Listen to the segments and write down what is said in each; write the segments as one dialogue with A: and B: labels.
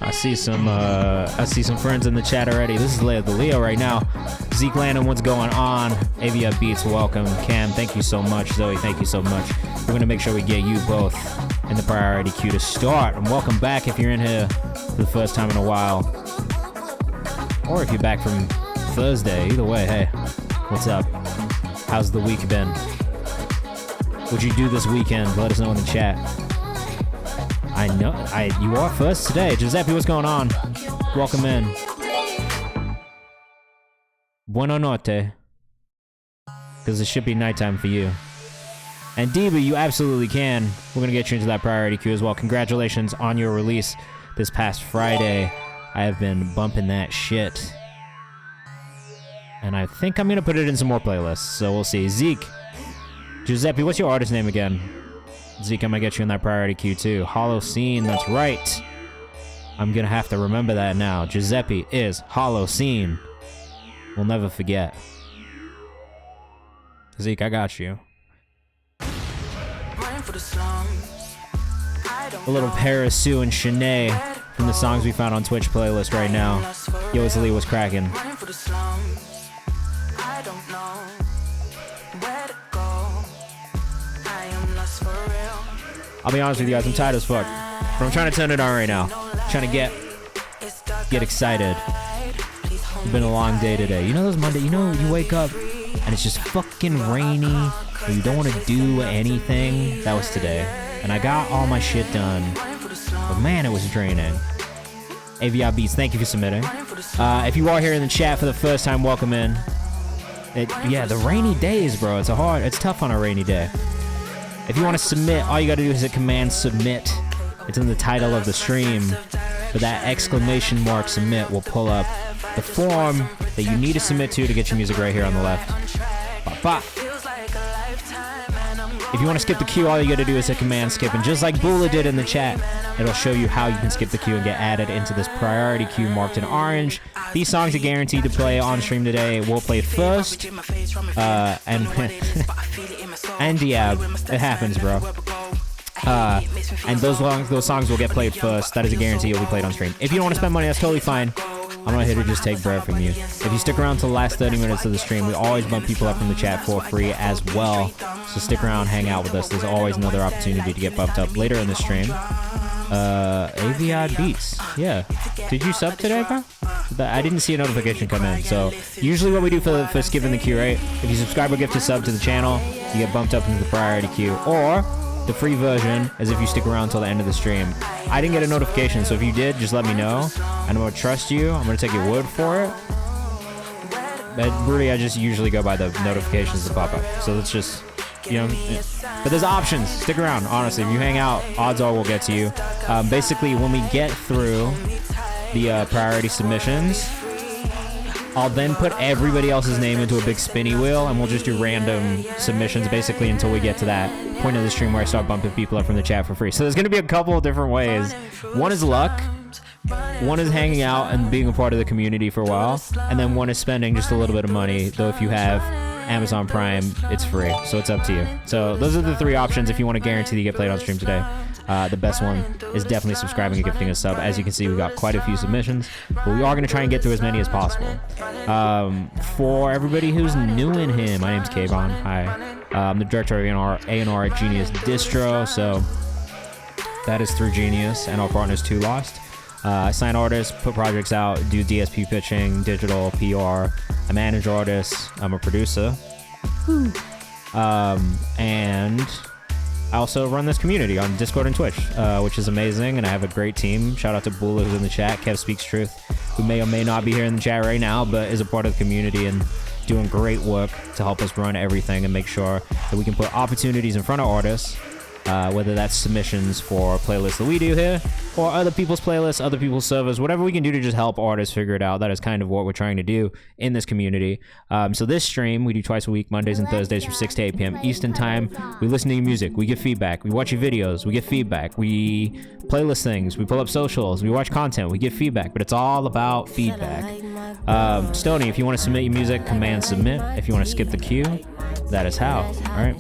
A: I see some friends in the chat already. This is Leo the Leo right now. Zeke Landon, what's going on? Avia Beats, welcome. Cam, thank you so much. Zoe, thank you so much. We're gonna make sure we get you both in the priority queue to start. And welcome back if you're in here for the first time in a while, or if you're back from Thursday. Either way, hey, what's up? How's the week been? What'd you do this weekend? Let us know in the chat. I know, you are first today. Giuseppe, what's going on? Welcome in. Buona notte. Because it should be nighttime for you. And Diva, you absolutely can. We're going to get you into that priority queue as well. Congratulations on your release this past Friday. I have been bumping that shit. And I think I'm going to put it in some more playlists. So we'll see. Zeke. Giuseppe, what's your artist name again? Zeke, I'm gonna get you in that priority queue too. Hollow Scene, that's right. I'm gonna have to remember that now. Giuseppe is Hollow Scene. We'll never forget. Zeke, I got you. A little Paris, Sue, and Shanae from the songs we found on Twitch playlist right now. Yo, it's Lee, what's cracking? I'll be honest with you guys, I'm tired as fuck. But I'm trying to turn it on right now. Trying to get excited. It's been a long day today. You know those Monday, you know you wake up and it's just fucking rainy and you don't want to do anything? That was today. And I got all my shit done. But man, it was draining. AVI Beats, thank you for submitting. If you are here in the chat for the first time, welcome in. Yeah, the rainy days, bro. It's tough on a rainy day. If you want to submit, all you got to do is hit command submit. It's in the title of the stream. But that exclamation mark submit will pull up the form that you need to submit to get your music right here on the left. Bop, bop. If you want to skip the queue, all you got to do is hit command skip. And just like Bula did in the chat, it'll show you how you can skip the queue and get added into this priority queue marked in orange. These songs are guaranteed to play on stream today. We'll play first. And yeah, it happens, bro. And those songs will get played first. That is a guarantee you'll be played on stream. If you don't want to spend money, that's totally fine. I'm not here to just take bread from you. If you stick around till the last 30 minutes of the stream, we always bump people up from the chat for free as well. So stick around, hang out with us. There's always another opportunity to get bumped up later in the stream. AVI Beats. Yeah. Did you sub today, bro? I didn't see a notification come in. So usually what we do for skipping the queue, right? If you subscribe or gift a sub to the channel, you get bumped up into the priority queue. Or the free version is if you stick around till the end of the stream. I didn't get a notification, so if you did, just let me know. I'm going to trust you. I'm going to take your word for it. But really, I just usually go by the notifications that pop up. So let's just, you know, but there's options. Stick around, honestly. If you hang out, odds are we'll get to you. Basically, when we get through the priority submissions, I'll then put everybody else's name into a big spinny wheel, and we'll just do random submissions basically until we get to that point of the stream where I start bumping people up from the chat for free. So there's going to be a couple of different ways. One is luck. One is hanging out and being a part of the community for a while. And then one is spending just a little bit of money, though if you have Amazon Prime, it's free. So it's up to you. So those are the three options if you want to guarantee that you get played on stream today. The best one is definitely subscribing and gifting a sub. As you can see, we got quite a few submissions, but we are going to try and get through as many as possible. For everybody who's new in here, my name's Kayvan. Hi. I'm the director of A&R at Genius Distro, so that is through Genius and our partners Too Lost. I sign artists, put projects out, do DSP pitching, digital, PR. I manage artists. I'm a producer. And I also run this community on Discord and Twitch, which is amazing, and I have a great team. Shout out to Bula, who's in the chat, Kev Speaks Truth, who may or may not be here in the chat right now, but is a part of the community and doing great work to help us run everything and make sure that we can put opportunities in front of artists, whether that's submissions for playlists that we do here, or other people's playlists, other people's servers, whatever we can do to just help artists figure it out. That is kind of what we're trying to do in this community. So this stream, we do twice a week, Mondays and Thursdays from 6 to 8 p.m. Eastern time. We listen to your music, we get feedback, we watch your videos, we get feedback, we playlist things, we pull up socials, we watch content, we get feedback, but it's all about feedback. Stoney, if you want to submit your music, command submit. If you want to skip the queue, that is how. All right.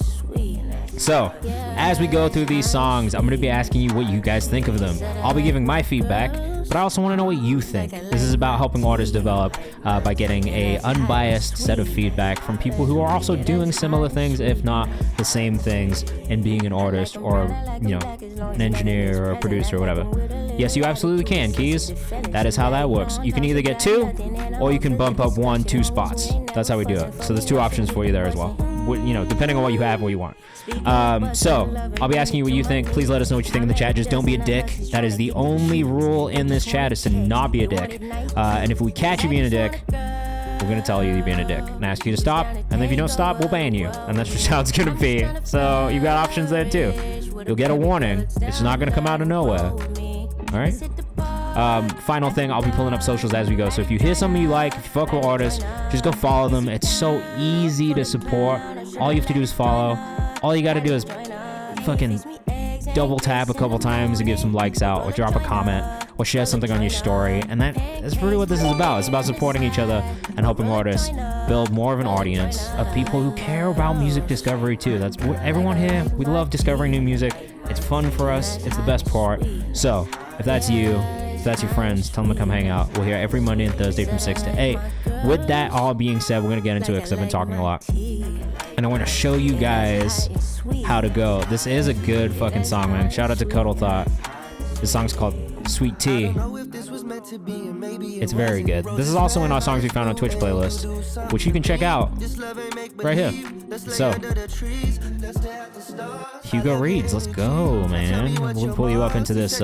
A: So, as we go through these songs, I'm going to be asking you what you guys think of them. I'll be giving my feedback, but I also want to know what you think. This is about helping artists develop by getting a unbiased set of feedback from people who are also doing similar things, if not the same things, in being an artist or, you know, an engineer or a producer or whatever. Yes, you absolutely can, Keys. That is how that works. You can either get 2, or you can bump up 1, 2 spots. That's how we do it. So there's 2 options for you there as well. You know, depending on what you have, what you want. So I'll be asking you what you think. Please let us know what you think in the chat. Just don't be a dick. That is the only rule in this chat, is to not be a dick. And if we catch you being a dick, we're gonna tell you you're being a dick and ask you to stop. And if you don't stop, we'll ban you. And that's just how it's gonna be. So you've got options there too. You'll get a warning. It's not gonna come out of nowhere. All right. Final thing, I'll be pulling up socials as we go. So if you hear something you like, if you fuck with artists, just go follow them. It's so easy to support. All you have to do is follow. All you got to do is fucking double tap a couple times and give some likes out, or drop a comment, or share something on your story. And that's really what this is about. It's about supporting each other and helping artists build more of an audience of people who care about music discovery too. That's what everyone here, we love discovering new music. It's fun for us. It's the best part. So if that's you, if that's your friends, tell them to come hang out. We're here every Monday and Thursday from 6 to 8. With that all being said, we're going to get into it because I've been talking a lot. And I want to show you guys how to go. This is a good fucking song, man. Shout out to Cuddle Thought. This song's called Sweet Tea. It's very good. This is also in our songs we found on Twitch playlist, which you can check out right here. So, Hugo Reads, let's go, man. We'll pull you up into this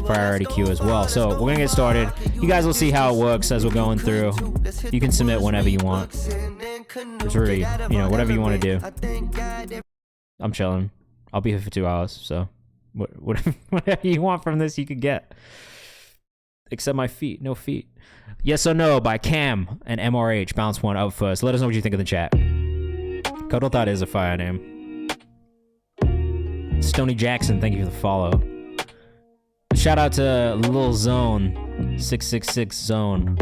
A: priority queue as well. So we're gonna get started. You guys will see how it works as we're going through. You can submit whenever you want. It's really, you know, whatever you want to do. I'm chilling. I'll be here for 2 hours, so whatever you want from this, you could get. Except my feet, no feet. Yes or No by Cam and MRH. Bounce one up first. Let us know what you think in the chat. Cuddle Thought is a fire name. Stony Jackson, thank you for the follow. Shout out to Lil Zone 666 Zone.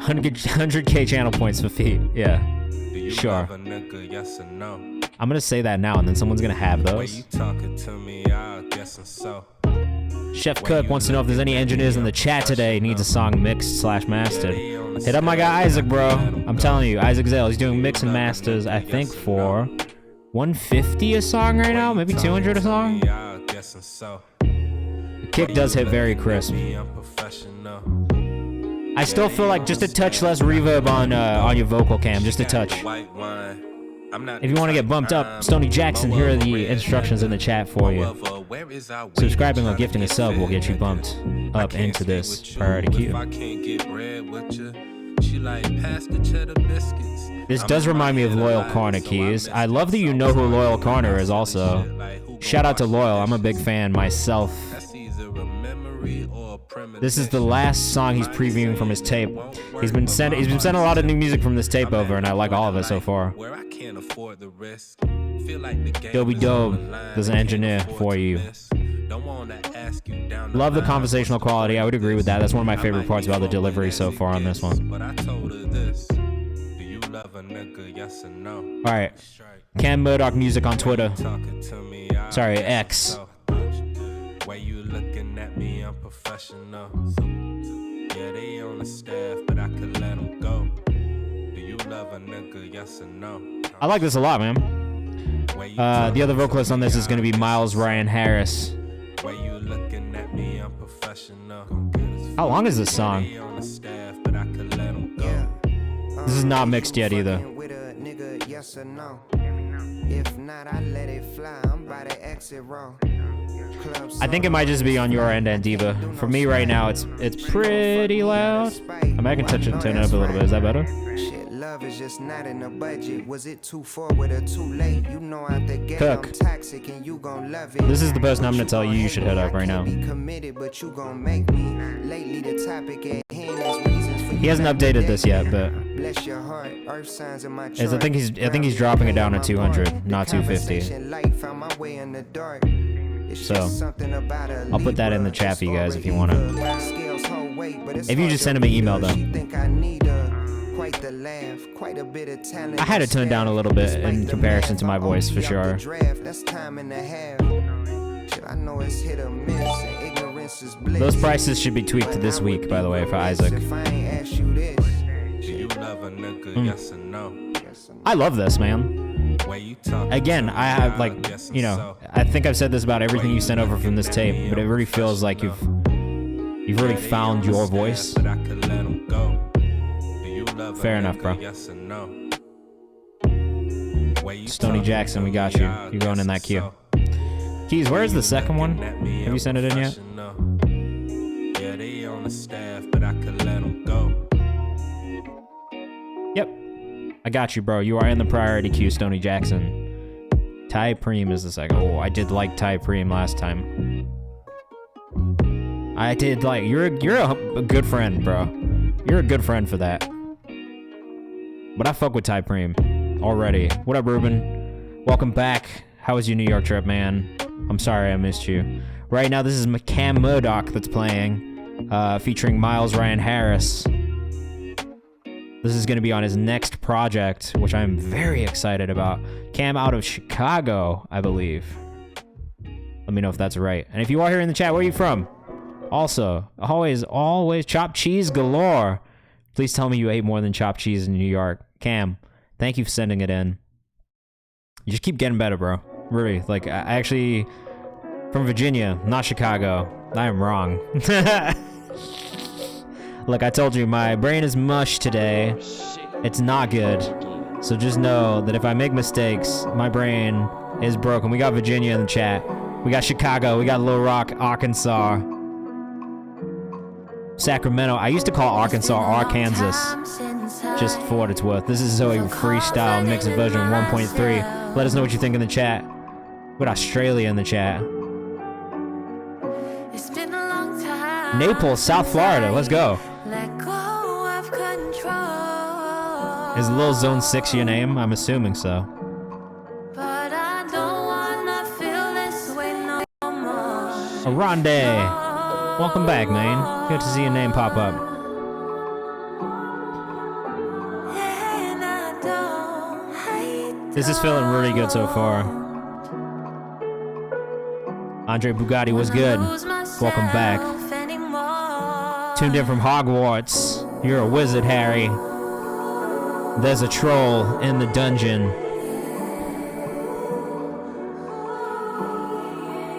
A: 100k channel points for feet. Yeah, sure. I'm gonna say that now, and then someone's gonna have those. Chef Cook wants to know if there's any engineers in the chat today needs a song mixed / mastered. Hit up my guy Isaac, bro. I'm telling you, Isaac Zale. He's doing mix and masters, I think, for 150 a song right now, maybe 200 a song. The kick does hit very crisp. I still feel like just a touch less reverb on your vocal cam, just a touch. If you want to get bumped up, Stony Jackson, here are the instructions in the chat for you. Subscribing or gifting a sub will get you bumped up into this priority queue. This does remind me of Loyal Corner, Keys. I love that you know who Loyal Corner is also. Shout out to Loyal, I'm a big fan myself. This is the last song he's previewing from his tape. He's been sending a lot of new music from this tape over, and I like all of it so far. Dobie Dobe, there's an engineer for you. Love the conversational quality. I would agree with that. That's one of my favorite parts about the delivery so far on this one. Alright. Cam Murdoch Music on Twitter. Sorry, X. Why you looking at me unprofessional? Yeah, they on the staff, but I could let them go. Do you love a nigga, yes or no? I like this a lot, man. The other vocalist on this is going to be Miles Ryan Harris. Why you looking at me unprofessional? How long is this song? This is not mixed yet either. If not, I let it fly. I'm by the exit row. I think it might just be on your end, Diva. For me right now, it's pretty loud. I mean, I can turn it up a little bit. Is that better? Love is just not in the budget. Was it too forward or too late? You know out the gate I'm toxic and you gon' love it. This is the person I'm gonna tell you should hit up right now. Committed, but you gon' make me. Lately the topic at hand is reasons for. He hasn't updated this yet, but bless your heart. Earth signs in my chart. I think he's dropping it down to 200, not 250. So I'll put that in the chat for you guys if you wanna. If you just send him an email though.
B: break the laugh. Quite a bit of talent.
A: I had to tone down a little bit in comparison to my voice, for sure.
B: That's time and a half. I know it's hit or miss, and ignorance is bliss.
A: Those prices should be tweaked this week, by the way, for Isaac.
B: If I ain't asked you this,
C: do you love a nigga, yes or no?
A: I love this, man. Again, I have, like, you know, I think I've said this about everything you sent over from this tape, but it really feels like you've really found your voice. Fair enough, bro. Stoney Jackson, we got you. You're going in that queue. Keys, where's the second one? Have you sent it in yet?
C: Yeah, they on the staff, but I could let them go.
A: Yep. I got you, bro. You are in the priority queue, Stoney Jackson. Ty Preem is the second. Oh, I did like Ty Preem last time. I did like... You're a good friend, bro. You're a good friend for that. But I fuck with Ty Preem already. What up, Ruben? Welcome back. How was your New York trip, man? I'm sorry I missed you. Right now, this is Cam Murdoch that's playing, featuring Miles Ryan Harris. This is going to be on his next project, which I'm very excited about. Cam out of Chicago, I believe. Let me know if that's right. And if you are here in the chat, where are you from? Also, always chopped cheese galore. Please tell me you ate more than chopped cheese in New York. Cam, thank you for sending it in. You just keep getting better, bro. Really, like, I actually... From Virginia, not Chicago. I am wrong. Look, I told you, my brain is mush today. It's not good. So just know that if I make mistakes, my brain is broken. We got Virginia in the chat. We got Chicago. We got Little Rock, Arkansas. Sacramento. I used to call Arkansas Arkansas, just for what it's worth. This is Zoe Freestyle Mixed version 1.3. Let us know what you think in the chat. We got Australia in the chat. Naples, South Florida. Let's go. Is Lil Zone 6 your name? I'm assuming so. Aronde. Welcome back, man. Good to see your name pop up. This is feeling really good so far. Andre Bugatti was good. Welcome back. Tuned in from Hogwarts. You're a wizard, Harry. There's a troll in the dungeon.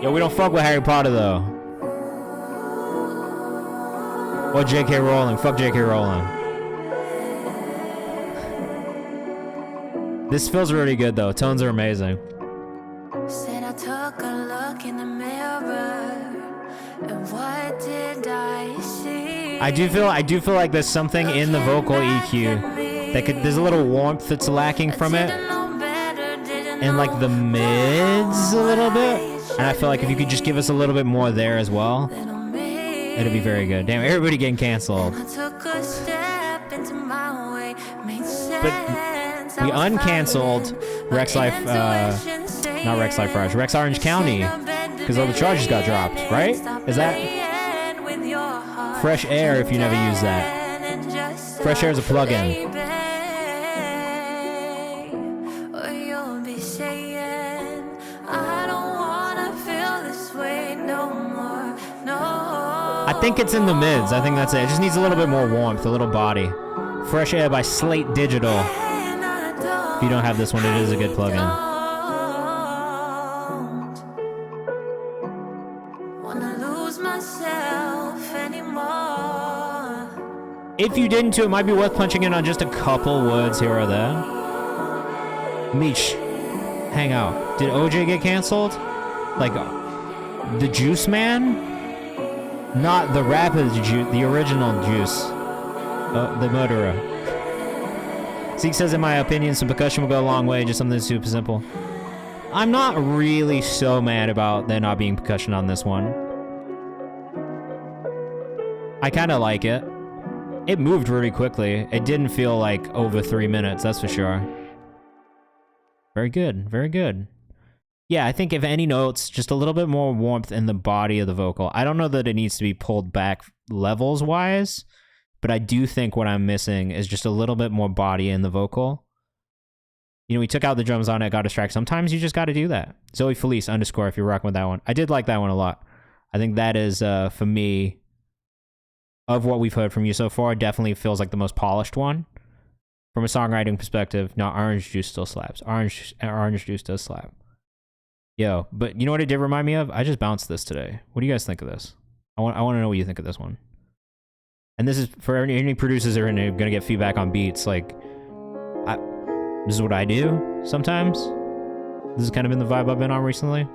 A: Yo, we don't fuck with Harry Potter, though. Or J.K. Rowling. Fuck J.K. Rowling. This feels really good, though. Tones are amazing.
D: Said I took a look in the mirror, and what did I see?
A: I do feel like there's something in the vocal EQ that there's a little warmth that's lacking from it, and like the mids a little bit. And I feel like if you could just give us a little bit more there as well, it'd be very good. Damn, everybody getting canceled. But we uncanceled Rex Life, not Rex Life Rush, Rex Orange County, because all the charges got dropped, right? Is that Fresh Air if you never use that? Fresh Air is a plugin. I think it's in the mids. I think that's it. It just needs a little bit more warmth, a little body. Fresh Air by Slate Digital. If you don't have this one, it is a good plugin. If you didn't too, it might be worth punching in on just a couple words here or there. Meech, hang out. Did OJ get canceled? Like, the Juice Man? Not the rapper, the original Juice. The murderer. Zeke says, in my opinion, some percussion will go a long way, just something super simple. I'm not really so mad about there not being percussion on this one. I kind of like it. It moved really quickly. It didn't feel like over 3 minutes, that's for sure. Very good, very good. Yeah, I think if any notes, just a little bit more warmth in the body of the vocal. I don't know that it needs to be pulled back levels-wise, but I do think what I'm missing is just a little bit more body in the vocal. You know, we took out the drums on it, got distracted. Sometimes you just got to do that. Zoe Felice _ if you're rocking with that one. I did like that one a lot. I think that is, for me, of what we've heard from you so far, definitely feels like the most polished one. From a songwriting perspective, no, Orange Juice still slaps. Orange Juice does slap. Yo, but you know what it did remind me of? I just bounced this today. What do you guys think of this? I want to know what you think of this one. And this is for any producers that are going to get feedback on beats. Like, this is what I do sometimes. This has kind of been the vibe I've been on recently.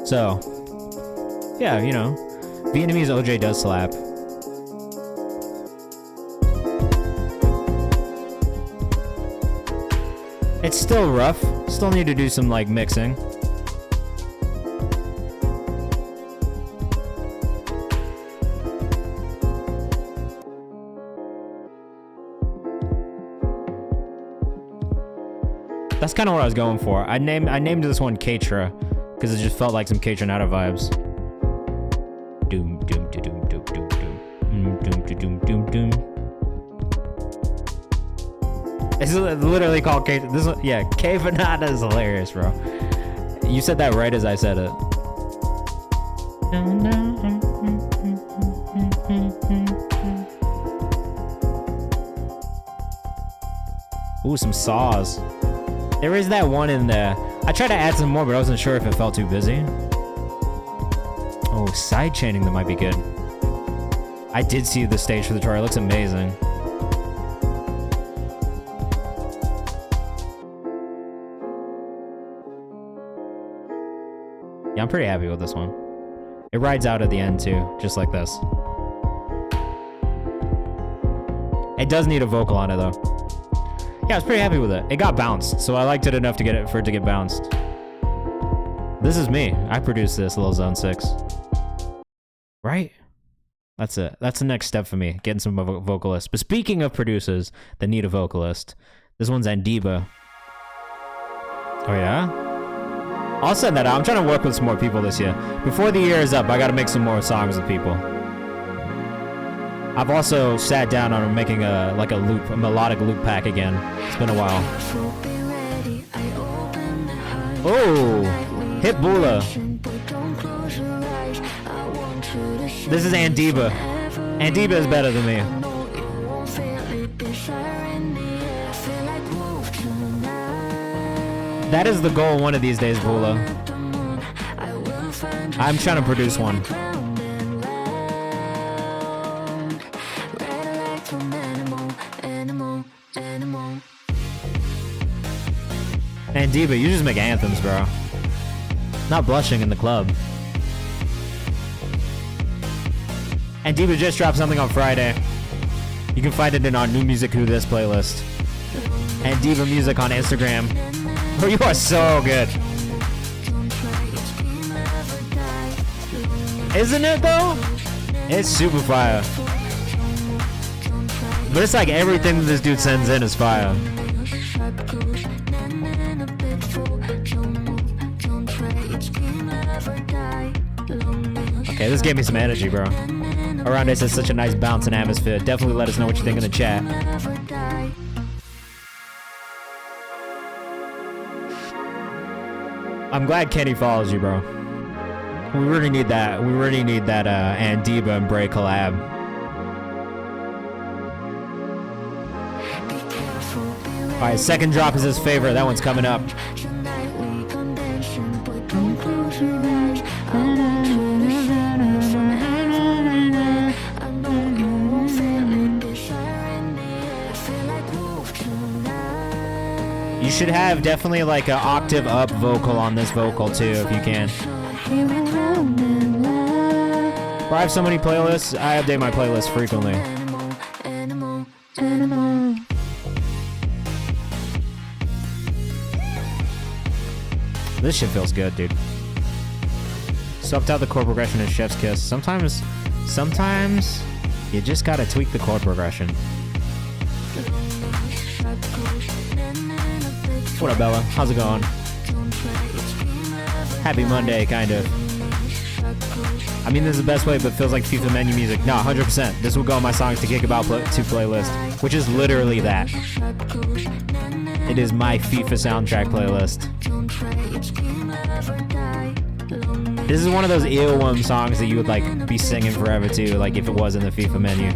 A: So, yeah, you know, Vietnamese OJ does slap. It's still rough. Still need to do some, like, mixing. That's kind of what I was going for. I named this one Katra because it just felt like some Katranada vibes. Doom doom doom doom doom doom doom doom doom doom. It's literally called K. This one, yeah, KayvanMD is hilarious, bro. You said that right as I said it. Ooh, some saws. There is that one in there. I tried to add some more, but I wasn't sure if it felt too busy. Oh, side chaining that might be good. I did see the stage for the tour. It looks amazing. Yeah, I'm pretty happy with this one. It rides out at the end too, just like this. It does need a vocal on it though. Yeah, I was pretty happy with it. It got bounced, so I liked it enough to get it for it to get bounced. This is me. I produced this, Lil Zone 6. Right? That's it. That's the next step for me, getting some vocalists. But speaking of producers that need a vocalist, this one's Andiba. Oh yeah? I'll send that out. I'm trying to work with some more people this year. Before the year is up, I gotta make some more songs with people. I've also sat down on making a melodic loop pack again. It's been a while. Oh, hit Bula. This is Andiba. Andiba is better than me. That is the goal one of these days, Bula. I'm trying to produce one. Andiba, you just make anthems, bro. Not blushing in the club. Andiba just dropped something on Friday. You can find it in our New Music Who This playlist. Andiba Music on Instagram. Oh, you are so good. Isn't it though? It's super fire. But it's like everything that this dude sends in is fire. Okay, this gave me some energy, bro. Around us is such a nice bounce and atmosphere. Definitely let us know what you think in the chat. I'm glad Kenny follows you, bro. We really need that. We really need that Andiba and Bray collab. Alright, second drop is his favorite. That one's coming up. You should have definitely like an octave up vocal on this vocal too, if you can. I have so many playlists. I update my playlist frequently. This shit feels good, dude. Sucked out the chord progression in Chef's Kiss. Sometimes you just gotta tweak the chord progression. What up, Bella? How's it going? Happy Monday, kind of. I mean, this is the best way, but feels like FIFA menu music. No, 100%. This will go on my songs to kick about to playlist, which is literally that. It is my FIFA soundtrack playlist. This is one of those earworm songs that you would like be singing forever too, like if it was in the FIFA menu.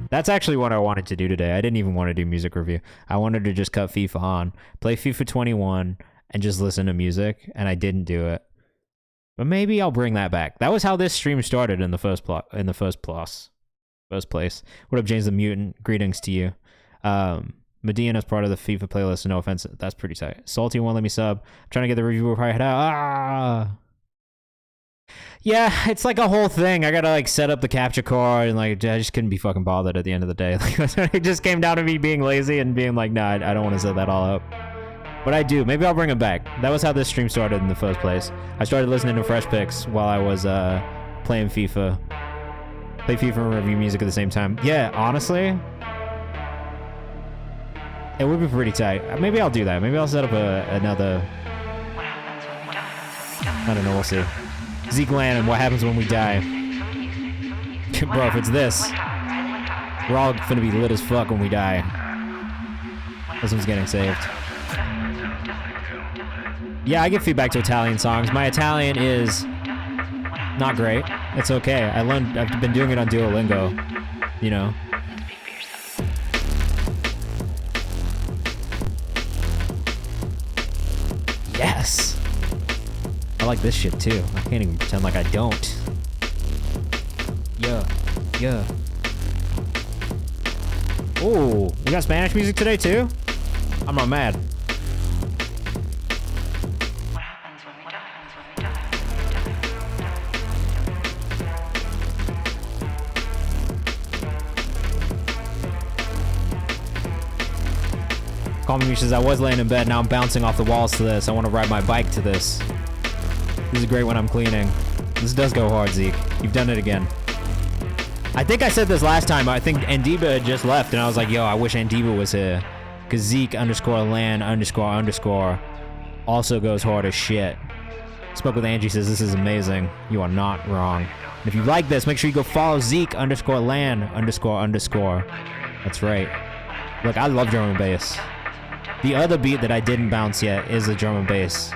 A: That's actually what I wanted to do today. I didn't even want to do music review. I wanted to just cut FIFA on, play FIFA 21, and just listen to music, and I didn't do it. But maybe I'll bring that back. That was how this stream started in the first place. What up, James the Mutant? Greetings to you. Medina's part of the FIFA playlist. No offense, that's pretty tight. Salty won't let me sub. I'm trying to get the review before I head out. Yeah, it's like a whole thing. I gotta like set up the capture card, and like I just couldn't be fucking bothered at the end of the day. Like it just came down to me being lazy and being like, nah, I don't want to set that all up. But I do. Maybe I'll bring it back. That was how this stream started in the first place. I started listening to Fresh Picks while I was playing FIFA. Play FIFA and review music at the same time. Yeah, honestly, it would be pretty tight. Maybe I'll do that. Maybe I'll set up another... I don't know. We'll see. Zeke Lanham, what happens when we die? Bro, if it's this, we're all gonna be lit as fuck when we die. This one's getting saved. Yeah, I give feedback to Italian songs. My Italian is not great. It's okay. I've been doing it on Duolingo, you know. Yes! I like this shit too. I can't even pretend like I don't. Yeah. Oh, we got Spanish music today too? I'm not mad. Call me says, I was laying in bed, now I'm bouncing off the walls to this. I want to ride my bike to this. This is great when I'm cleaning. This does go hard, Zeke. You've done it again. I think I said this last time. I think Andiba had just left, and I was like, yo, I wish Andiba was here. Because Zeke _LAN__ also goes hard as shit. Spoke with Angie, says, this is amazing. You are not wrong. And if you like this, make sure you go follow Zeke _LAN__ That's right. Look, I love drum and bass. The other beat that I didn't bounce yet is a drum and bass.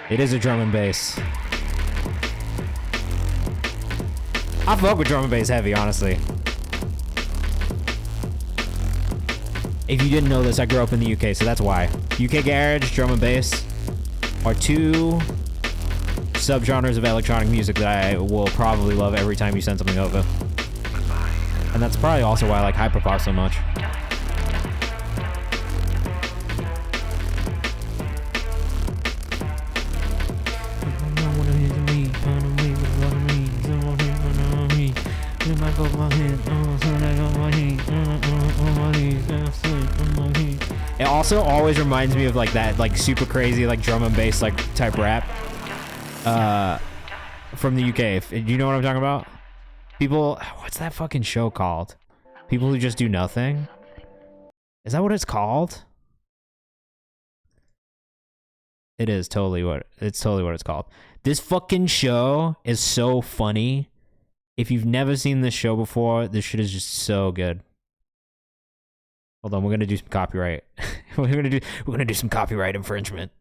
A: It is a drum and bass. I fuck with drum and bass heavy, honestly. If you didn't know this, I grew up in the UK, so that's why. UK garage, drum and bass are two subgenres of electronic music that I will probably love every time you send something over. And that's probably also why I like hyperpop so much. It also always reminds me of like that like super crazy like drum and bass like type rap from the UK. Do you know what I'm talking about? People, what's that fucking show called? People Who Just Do Nothing? Is that what it's called? It is totally what it's called. This fucking show is so funny. If you've never seen this show before, this shit is just so good. Hold on, we're gonna do some copyright. we're gonna do some copyright infringement.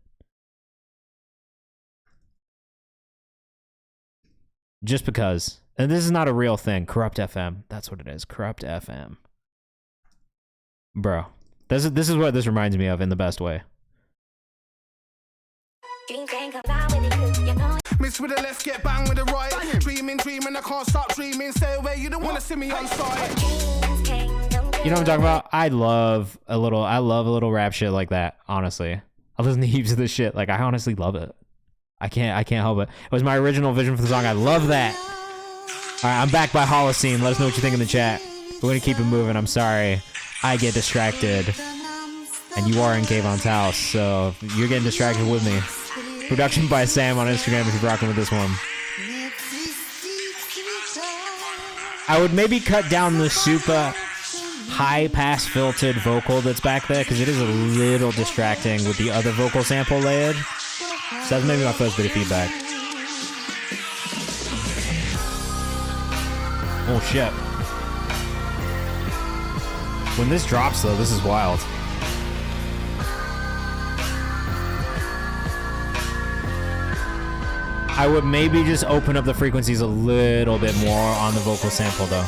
A: Just because. And this is not a real thing. Corrupt FM. That's what it is. Corrupt FM. Bro. This is what this reminds me of in the best way.
E: Miss with the left, get bang with the right. Dreaming, I can't stop dreaming. Stay away, you don't wanna see me on side.
A: You know what I'm talking about? I love a little rap shit like that, honestly. I listen to heaps of this shit. Like, I honestly love it. I can't help it. It was my original vision for the song. I love that. All right, I'm back by Holocene. Let us know what you think in the chat. We're gonna keep it moving. I'm sorry. I get distracted. And you are in Kayvan's house, so you're getting distracted with me. Production by Sam on Instagram if you're rocking with this one. I would maybe cut down the super high pass filtered vocal that's back there because it is a little distracting with the other vocal sample layered. So that's maybe my first bit of feedback. Oh shit. When this drops though, this is wild. I would maybe just open up the frequencies a little bit more on the vocal sample though.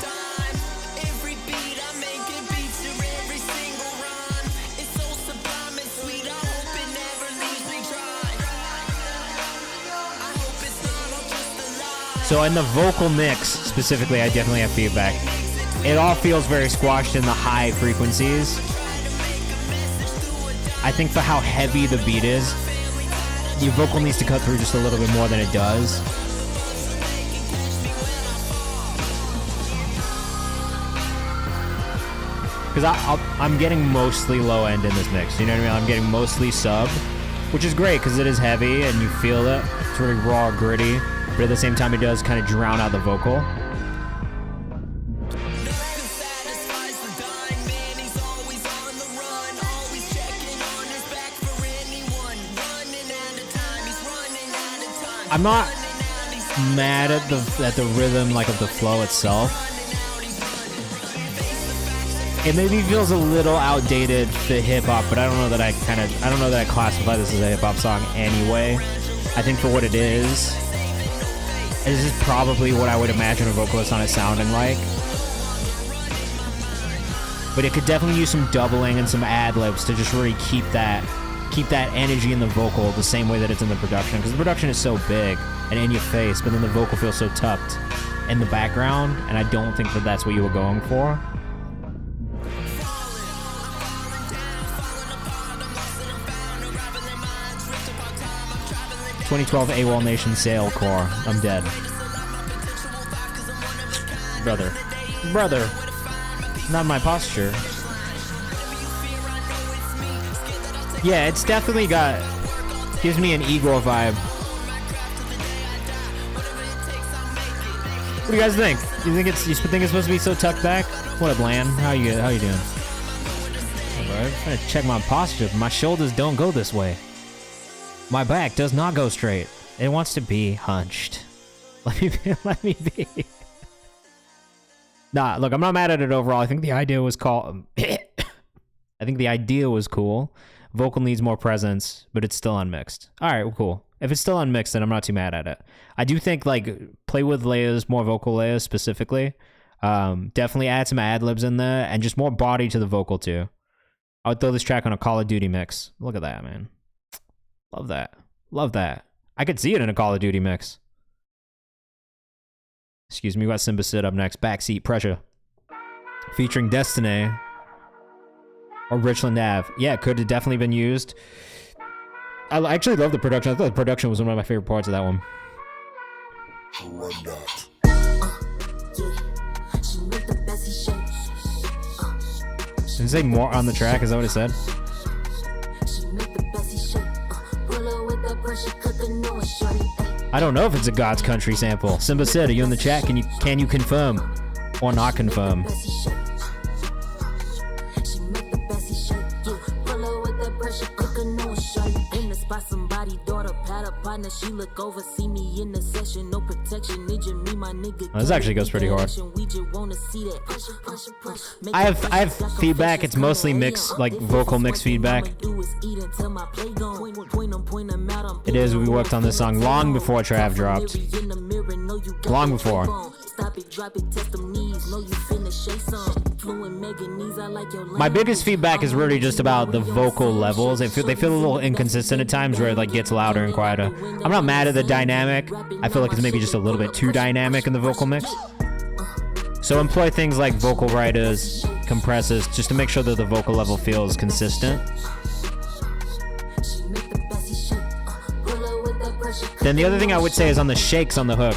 A: So in the vocal mix specifically, I definitely have feedback. It all feels very squashed in the high frequencies. I think for how heavy the beat is, your vocal needs to cut through just a little bit more than it does. Because I'm getting mostly low end in this mix, you know what I mean? I'm getting mostly sub, which is great because it is heavy and you feel it. It's really raw, gritty, but at the same time it does kind of drown out the vocal. I'm not mad at the rhythm, like of the flow itself. It maybe feels a little outdated to hip hop, but I don't know that I classify this as a hip hop song anyway. I think for what it is, this is probably what I would imagine a vocalist on it sounding like. But it could definitely use some doubling and some ad-libs to just really keep that energy in the vocal the same way that it's in the production, because the production is so big and in your face, but then the vocal feels so tucked in the background, and I don't think that that's what you were going for. "2012 AWOL Nation Sail Core." I'm dead. Brother. Not my posture. Yeah, it's definitely gives me an Igor vibe. What do you guys think? You think it's supposed to be so tucked back? What up, Lan? How you doing? I'm trying to check my posture. My shoulders don't go this way. My back does not go straight. It wants to be hunched. Let me be. Nah, look, I'm not mad at it overall. I think the idea was cool. Vocal needs more presence, but it's still unmixed. All right, well, cool. If it's still unmixed, then I'm not too mad at it. I do think, like, play with layers, more vocal layers specifically. Definitely add some ad-libs in there, and just more body to the vocal, too. I would throw this track on a Call of Duty mix. Look at that, man. Love that. Love that. I could see it in a Call of Duty mix. Excuse me, we got Simba Sid up next. Backseat Pressure. Featuring Destiny. Or Richland Ave. Yeah, it could have definitely been used. I actually love the production. I thought the production was one of my favorite parts of that one. Did it say more on the track? Is that what it said? I don't know if it's a God's Country sample. Simba said, are you in the chat? Can you confirm or not confirm? Oh, this actually goes pretty hard. I have feedback. It's mostly mix, like vocal mix feedback. It is. We worked on this song long before Trav dropped. Long before. My biggest feedback is really just about the vocal levels. They feel a little inconsistent at times where it like gets louder and quieter. I'm not mad at the dynamic. I feel like it's maybe just a little bit too dynamic in the vocal mix. So employ things like vocal writers, compressors, just to make sure that the vocal level feels consistent. Then the other thing I would say is on the shakes on the hook.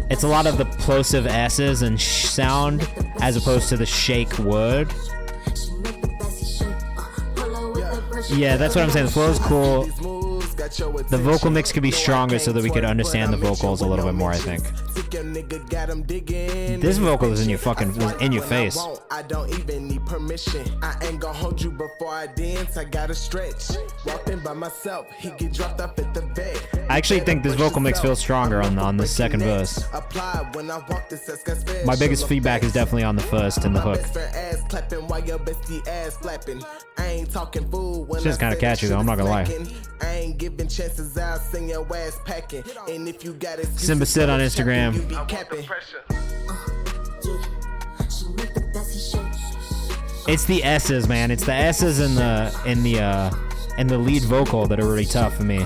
A: It's a lot of the plosive S's and sound as opposed to the shake word. Yeah, that's what I'm saying. The flow is cool. The vocal mix could be stronger so that we could understand the vocals a little bit more, I think. This vocal is in your fucking, was in your face.
F: I don't even need permission. I ain't gonna hold you before I dance. I gotta stretch. Walking by myself, he get dropped up at the bed.
A: I actually think this vocal mix feels stronger on the second verse. My biggest feedback is definitely on the first and the hook. It's just kind of catchy though, I'm not gonna lie. Simba Sid on Instagram. It's the S's, man. It's the S's in the lead vocal that are really tough for me.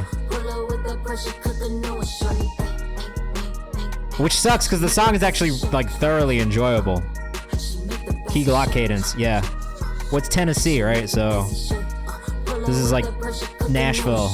A: Which sucks because the song is actually like thoroughly enjoyable. Key Glock cadence, yeah. What's Tennessee, right? So this is like Nashville.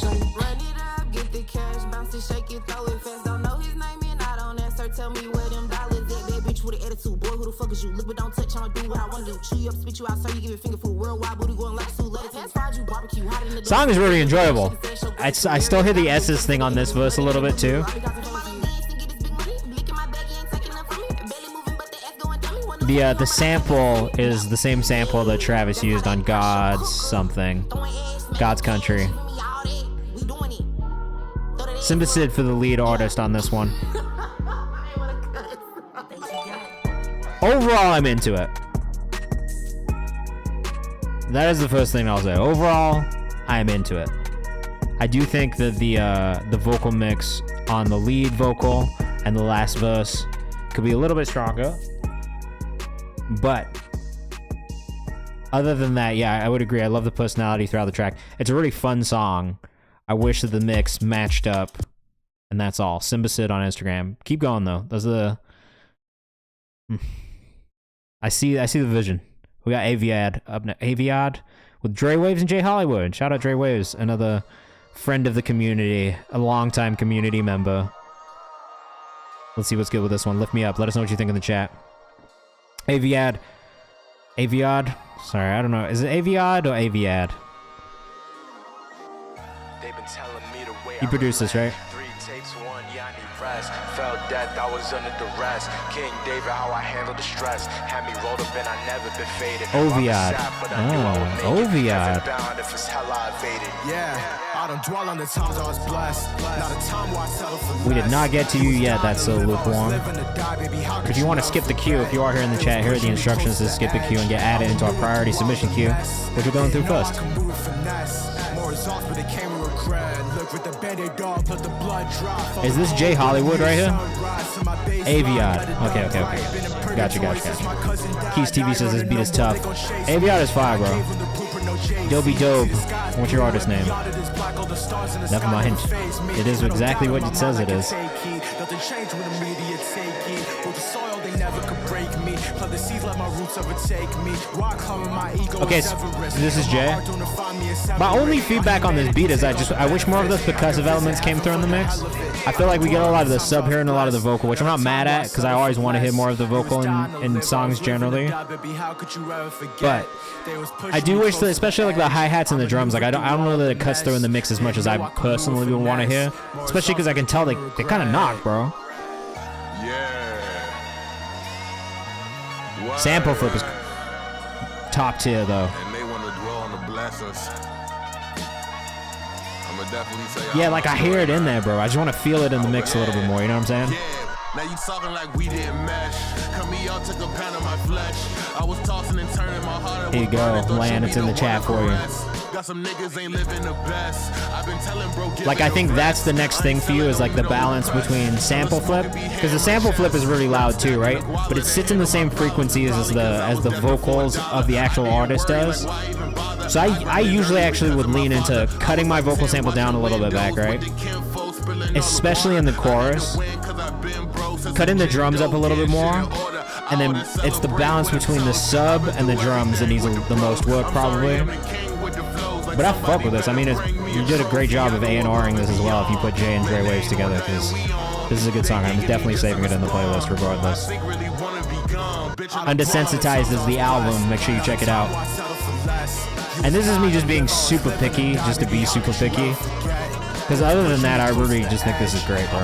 A: Song is really enjoyable. I still hear the S's thing on this verse a little bit too. The sample is the same sample that Travis used on God's something. God's Country. Simba Sid for the lead artist on this one. Overall, I'm into it. That is the first thing I'll say. Overall, I'm into it. I do think that the vocal mix on the lead vocal and the last verse could be a little bit stronger. But other than that, yeah, I would agree. I love the personality throughout the track. It's a really fun song. I wish that the mix matched up. And that's all. Simba Sid on Instagram. Keep going though. Those are the I see the vision. We got Aviad up next. Aviad with Dre Waves and Jay Hollywood. Shout out Dre Waves, another friend of the community, a longtime community member. Let's see what's good with this one. Lift me up. Let us know what you think in the chat. Aviad. Sorry, I don't know. Is it Aviad or Aviad? You produced this, right?
G: Felt death, I was under duress. King David, how I handled the stress. Had me rolled up and I never been faded.
A: Oviad. Oviad.
E: Yeah, I don't dwell on the times I was blessed. Not a time where I settle for
A: We did not get to you yet, that's so lukewarm. If you want to skip the queue, if you are here in the chat, here are the instructions to skip the queue and get added into our priority submission queue, which we're going through first. Is this Jay Hollywood right here? Aviad. Okay. Gotcha. Keys TV says this beat is tough. Aviad is fire, bro. Dobie Dope. What's your artist name? Never mind. It is exactly what it says it is. Okay, so this is Jay. My only feedback on this beat is I wish more of those percussive elements came through in the mix. I feel like we get a lot of the sub here and a lot of the vocal, which I'm not mad at because I always want to hear more of the vocal in songs generally. But I do wish that, especially like the hi-hats and the drums, like I don't know that it cuts through in the mix as much as I personally would want to hear. Especially because I can tell they kind of knock, bro. Sample flip is top tier though. Yeah, like I hear it in there, bro. I just want to feel it in the mix a little bit more, you know what I'm saying?
H: Now you talking like we didn't mesh. Come me out, took a pound of my flesh. I was tossing and turning my heart.
A: Here you go, Lan, it's in the chat for you.
H: Got some niggas ain't living the best. I've been telling bro,
A: like I think that's the next thing for you is like the balance between sample flip, because the sample flip is really loud too, right? But it sits in the same frequencies as the vocals of the actual artist does. So I usually actually would lean into cutting my vocal sample down a little bit back, right? Especially in the chorus. Cutting the drums up a little bit more, and then it's the balance between the sub and the drums that needs the most work probably. But I fuck with this. I mean, you did a great job of A&Ring this as well if you put Jay and Dre Waves together, because this is a good song. I'm definitely saving it in the playlist regardless. Undesensitized is the album. Make sure you check it out. And this is me just being super picky, just to be super picky. Because other than that, I really just think this is great, bro.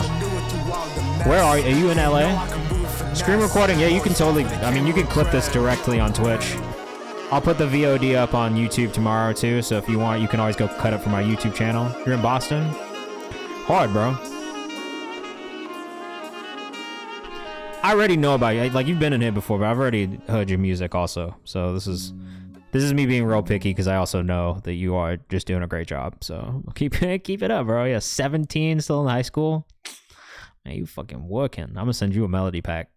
A: Where are you? Are you in LA? Screen recording, yeah, you can totally, I mean, you can clip this directly on Twitch. I'll put the VOD up on YouTube tomorrow, too, so if you want, you can always go cut it from my YouTube channel. You're in Boston? Hard, bro. I already know about you. Like, you've been in here before, but I've already heard your music also. So this is me being real picky because I also know that you are just doing a great job. So keep it up, bro. Yeah, 17, still in high school. Man, you fucking working. I'm gonna send you a melody pack.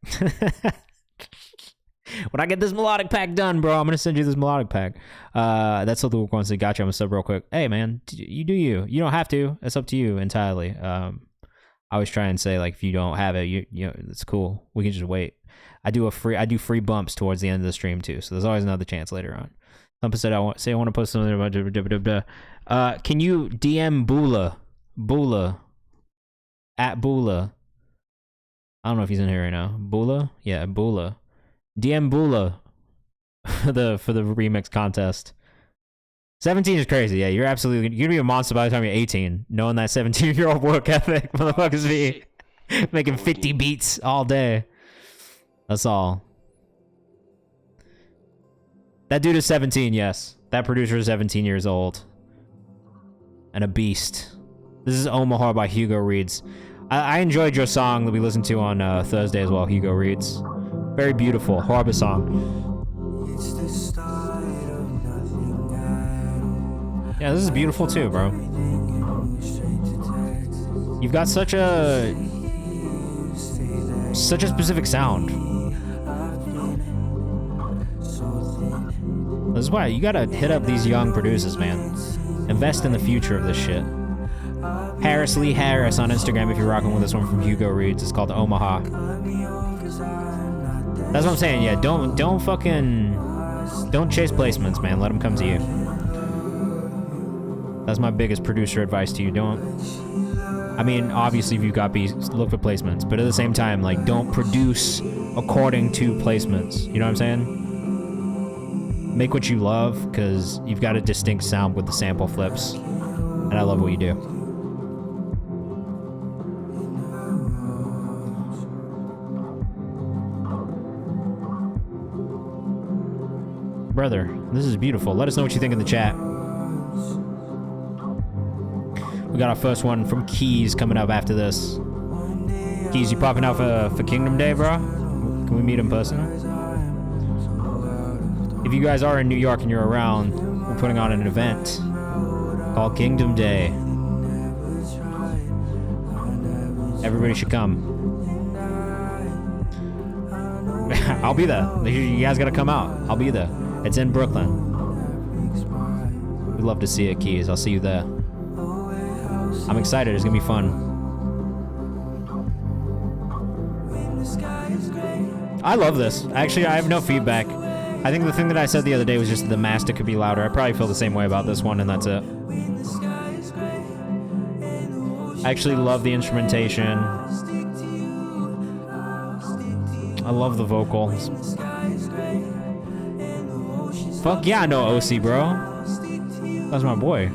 A: When I get this melodic pack done, bro, I'm gonna send you this melodic pack. That's what the work wants to got you. I'm gonna sub real quick. Hey, man, you do you. You don't have to. It's up to you entirely. I always try and say, like, if you don't have it, you know, it's cool. We can just wait. I do free bumps towards the end of the stream too, so there's always another chance later on. Something said I want to post something about can you DM Bula at Bula? I don't know if he's in here right now. Bula? Yeah, Bula. DM Bula for the remix contest. 17 is crazy. Yeah, you're absolutely, you're gonna be a monster by the time you're 18, knowing that 17-year-old work ethic. Motherfuckers be making 50 beats all day. That's all. That dude is 17, yes. That producer is 17 years old. And a beast. This is Omaha by Hugo Reeds. I enjoyed your song that we listened to on Thursday as well, Hugo Reeds. Very beautiful, Harbor song. Yeah, this is beautiful too, bro. You've got such a specific sound. This is why you gotta hit up these young producers, man. Invest in the future of this shit. Harris Lee Harris on Instagram if you're rocking with this one from Hugo Reeds. It's called Omaha. That's what I'm saying. Yeah, don't chase placements, man. Let them come to you. That's my biggest producer advice to you. I mean, obviously if you've got beats, look for placements, but at the same time, like, don't produce according to placements. You know what I'm saying? Make what you love, because you've got a distinct sound with the sample flips, and I love what you do. Brother, this is beautiful. Let us know what you think in the chat. We got our first one from Keys coming up after this. Keys, you popping out for Kingdom Day, bro? Can we meet in person? If you guys are in New York and you're around, we're putting on an event called Kingdom Day. Everybody should come. I'll be there. You guys gotta come out. I'll be there. It's in Brooklyn. We'd love to see it, Keys. I'll see you there. I'm excited. It's gonna be fun. I love this. Actually, I have no feedback. I think the thing that I said the other day was just the master could be louder. I probably feel the same way about this one, and that's it. I actually love the instrumentation. I love the vocals. Fuck yeah, I know OC, bro. That's my boy.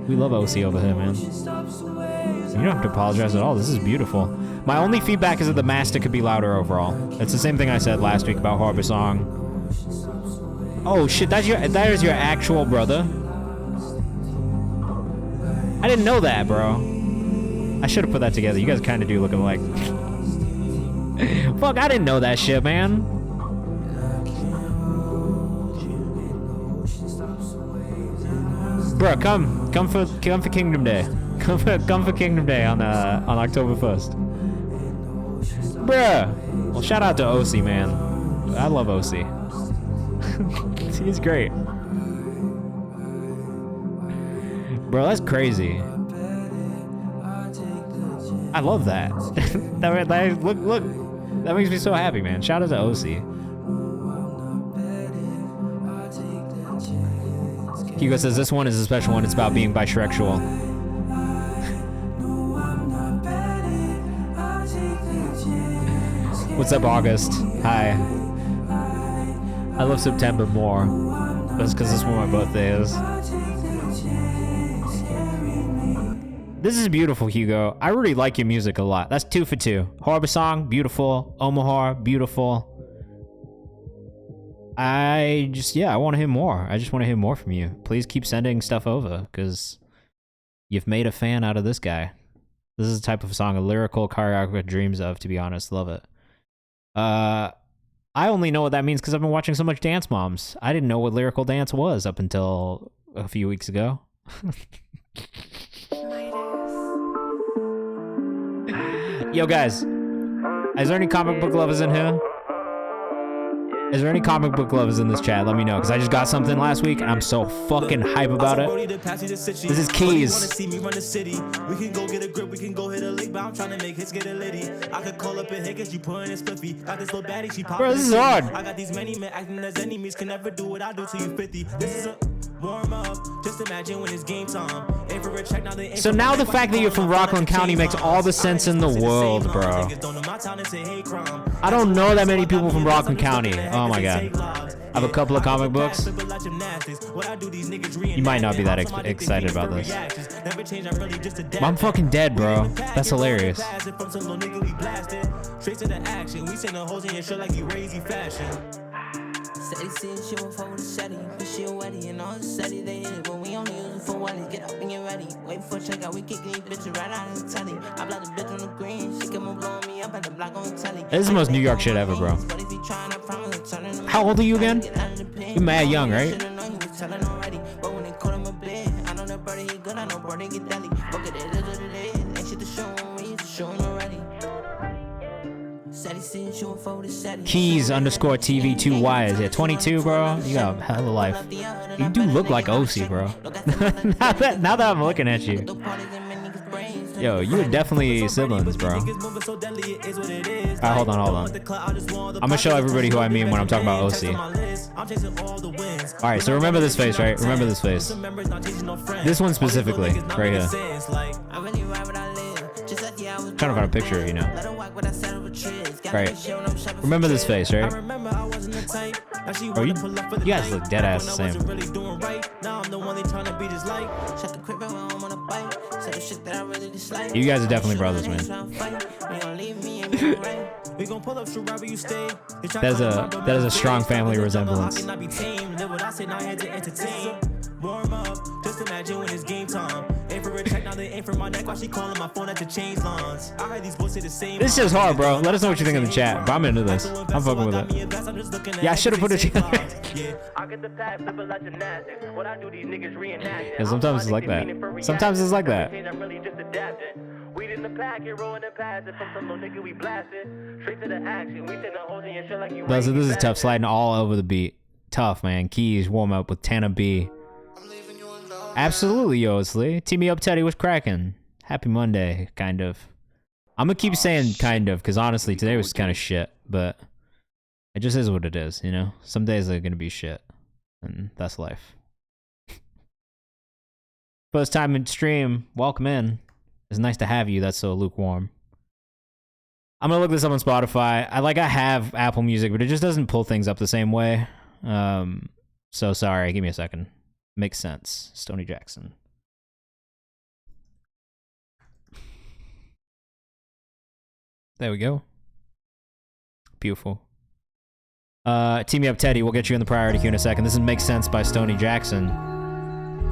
A: We love OC over here, man. You don't have to apologize at all. This is beautiful. My only feedback is that the master could be louder overall. It's the same thing I said last week about Harbor Song. Oh shit, that is your actual brother? I didn't know that, bro. I should have put that together. You guys kind of do look alike. Fuck, I didn't know that shit, man. Bro, come for Kingdom Day. Come for Kingdom Day on October 1st. Bruh. Well, shout out to OC, man. I love OC. He's great. Bro, that's crazy. I love that. Look. That makes me so happy, man. Shout out to OC. Hugo says this one is a special one. It's about being bisexual. What's up, August? Hi. I love September more. That's because this is when my birthday is. This is beautiful, Hugo. I really like your music a lot. That's 2 for 2. Harbor Song, beautiful. Omaha, beautiful. I want to hear more. I just want to hear more from you. Please keep sending stuff over, because you've made a fan out of this guy. This is the type of song a lyrical choreographer dreams of, to be honest. Love it. I only know what that means because I've been watching so much Dance Moms. I didn't know what lyrical dance was up until a few weeks ago. Yo, guys, is there any comic book lovers in here? Is there any comic book lovers in this chat? Let me know, because I just got something last week, and I'm so fucking hype about it. This is Keys.
I: We can go get a grip, we can go hit a lick, but I'm trying to make hits get a litty. I could call up a hit, cause you put in this flippy. Got this little baddie, she poppin'.
A: Bro, this is hard.
I: I got these many men acting as enemies, can never do what I do till you 50. This is a warm up, just imagine when it's game time. Aim for a check, now they
A: So now the fact that you're from Rockland County makes all the sense in the world, bro. I don't know that many people from Rockland County. Oh my god. I have a couple of comic books. You might not be that excited about this. I'm fucking dead, bro. That's hilarious.
I: Straight to the action, we send the hoes in your shirt like you crazy fashion. Steady seeing shit with the setting, but she already and all the setting they hit, but we only use it for one. Get up and get ready. Wait for a checkout, we kicking these bitches right out of the telly. I block the bitch on the green, she come blowing me up at the block on the telly.
A: This is the most New York shit ever, bro. How old are you again? You're mad young, right? Keys _ TV 2 Y's. Yeah, 22, bro. You got a hell of a life. You do look like OC, bro. now that I'm looking at you. Yo, you are definitely siblings, bro. Alright, hold on. I'm gonna show everybody who I mean when I'm talking about OC. Alright, so remember this face, right? Remember this face. This one specifically, right here. I'm trying to find a picture, you know. Right. Remember this face, right? Oh, you guys look dead ass the same. You guys are definitely brothers, man. That is a strong family resemblance. Warm up, just imagine when it's game time. Aim for a check, now they aim for my neck while she calling my phone at the change lines. I heard these boys say the same. This is hard, bro. Let us know what you think in the chat. But I'm into this. I'm fucking with it. Yeah, I should have put it together. Yeah, sometimes it's like that. Sometimes it's like that. This is tough, sliding all over the beat. Tough, man. Keys, warm up with Tana B. Absolutely, Yosley. Team me up, Teddy. What's cracking? Happy Monday, kind of. I'm gonna keep saying kind of, because honestly, today was kind of shit, but it just is what it is, you know? Some days are gonna be shit, and that's life. First time in stream, welcome in. It's nice to have you. That's so lukewarm. I'm gonna look this up on Spotify. I have Apple Music, but it just doesn't pull things up the same way. So sorry. Give me a second. Makes sense. Stoney Jackson. There we go. Beautiful. Team me up, Teddy. We'll get you in the priority queue in a second. This is Make Sense by Stoney Jackson.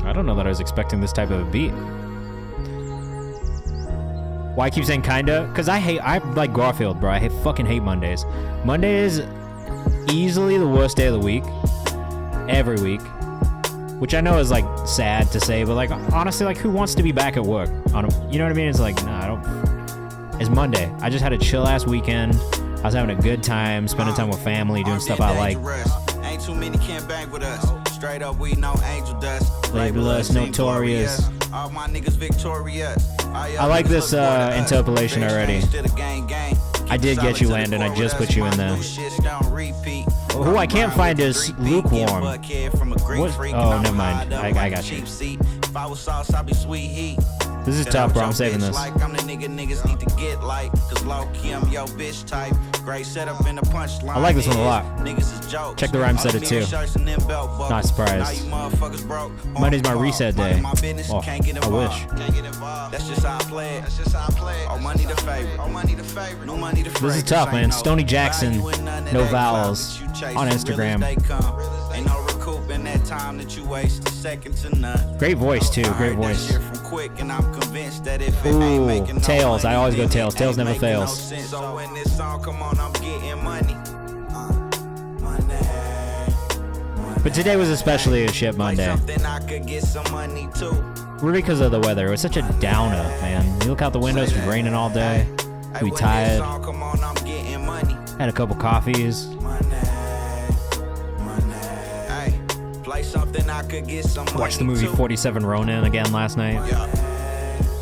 A: I don't know that I was expecting this type of a beat. Why I keep saying kinda? Because I like Garfield, bro. I fucking hate Mondays. Monday is easily the worst day of the week. Every week. Which I know is like sad to say, but like honestly, like who wants to be back at work on a, you know what I mean? It's like, no, I don't. It's Monday. I just had a chill ass weekend. I was having a good time, spending time with family, doing stuff I like.
J: Ain't too many can bang with us. Straight up, we know angel dust.
A: Label us notorious.
J: All my niggas victorious.
A: I like this interpolation already. I did get you, Landon. I just put you in there. Who I can't find is lukewarm. What? Oh, never mind. I got you. This This is tough, bro. I'm saving this.
J: Like I'm the nigga niggas need to get like, cause low key I'm yo bitch type. Great setup in the punchline.
A: I like this one a lot.
J: Niggas is jokes.
A: Check the rhyme set it too. Not surprised. Monday's my reset day. Oh, I wish.
J: That's just how I play it. That's just how I play it. All money the favorite. All money the favorite. No money the favorite.
A: This is tough, man. Stony Jackson, no vowels, on Instagram.
J: Ain't no recouping that time that you waste a second to none.
A: Great voice too. Great voice.
J: Quick, and I'm convinced that if it ain't making no
A: Tails.
J: money,
A: I always go
J: then
A: Tails.
J: it
A: Tails
J: ain't
A: never
J: making no
A: fails.
J: sense. So when this song come on, I'm getting money.
A: But today was especially a shit Monday.
J: Something I could get some money too.
A: Really because of the weather. It was such a downer, man. You look out the windows, it's raining all day. We tired.
J: Come on, I'm getting money.
A: Had a couple coffees.
J: Hey, play something I could get some money.
A: Watched the movie 47 Ronin again last night.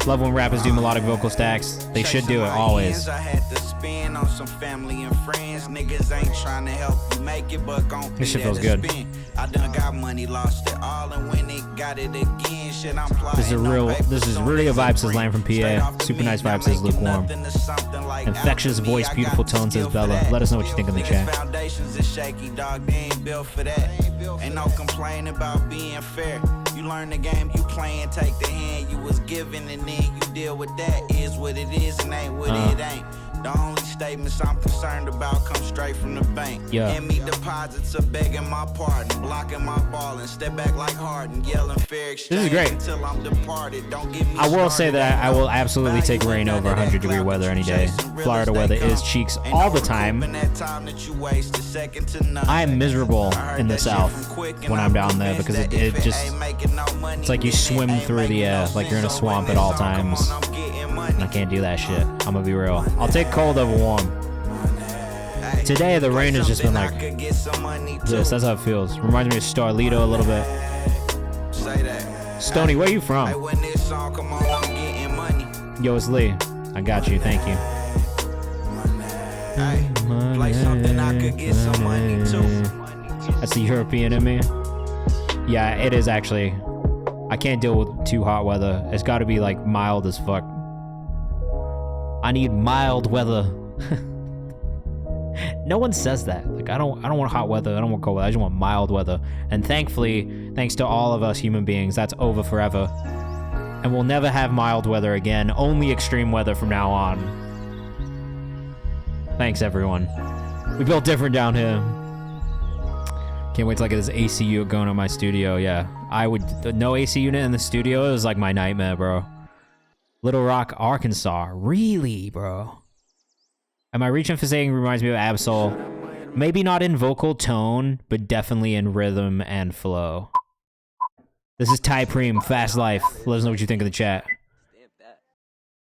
A: Love when rappers do melodic vocal stacks. They should do it always.
J: I had to spin on some family and friends. Niggas ain't trying to help you make it, but gon'
A: This shit feels good.
J: I done got money, lost it all, and when it got it again, shit, I'm plotting.
A: This is really a vibe, says Lamb from PA. Super nice vibe, says Lukewarm. Infectious voice, beautiful tone, says Bella. Let us know what you think in the chat.
J: Foundations is shaky, dog. They ain't built for that. Ain't no complaining about being fair. You learn the game you playing, take the hand you was given, and then you deal with that. Is what it is and ain't what it ain't. The only statements I'm concerned about come straight from the bank.
A: Yeah.
J: Hand me deposits are begging my pardon, blocking my ball and step back like Harden, yelling fair exchange.
A: This is great.
J: Until I'm departed. Don't get me
A: I will say
J: started.
A: that I will absolutely take rain over 100-degree weather any day. Florida weather is cheeks all the time. I'm miserable in the South when I'm down there because it just, it's like you swim through the air like you're in a swamp at all times. And I can't do that shit. I'm gonna be real. I'll take cold over warm. Today the rain has just been like this. That's how it feels. Reminds me of Starlito a little bit. Stony, where you from? Yo, it's Lee. I got you. Thank you. That's the European in me. Yeah, it is actually. I can't deal with too hot weather. It's got to be like mild as fuck. I need mild weather. No one says that. Like I don't want hot weather. I don't want cold weather. I just want mild weather. And thankfully, thanks to all of us human beings, that's over forever. And we'll never have mild weather again. Only extreme weather from now on. Thanks everyone. We built different down here. Can't wait till I get this AC unit going in my studio. Yeah, I would. No AC unit in the studio is like my nightmare, bro. Little Rock, Arkansas. Really, bro? Am I reaching for saying reminds me of Absol? Maybe not in vocal tone, but definitely in rhythm and flow. This is Ty Preem, Fast Life. Let us know what you think in the chat.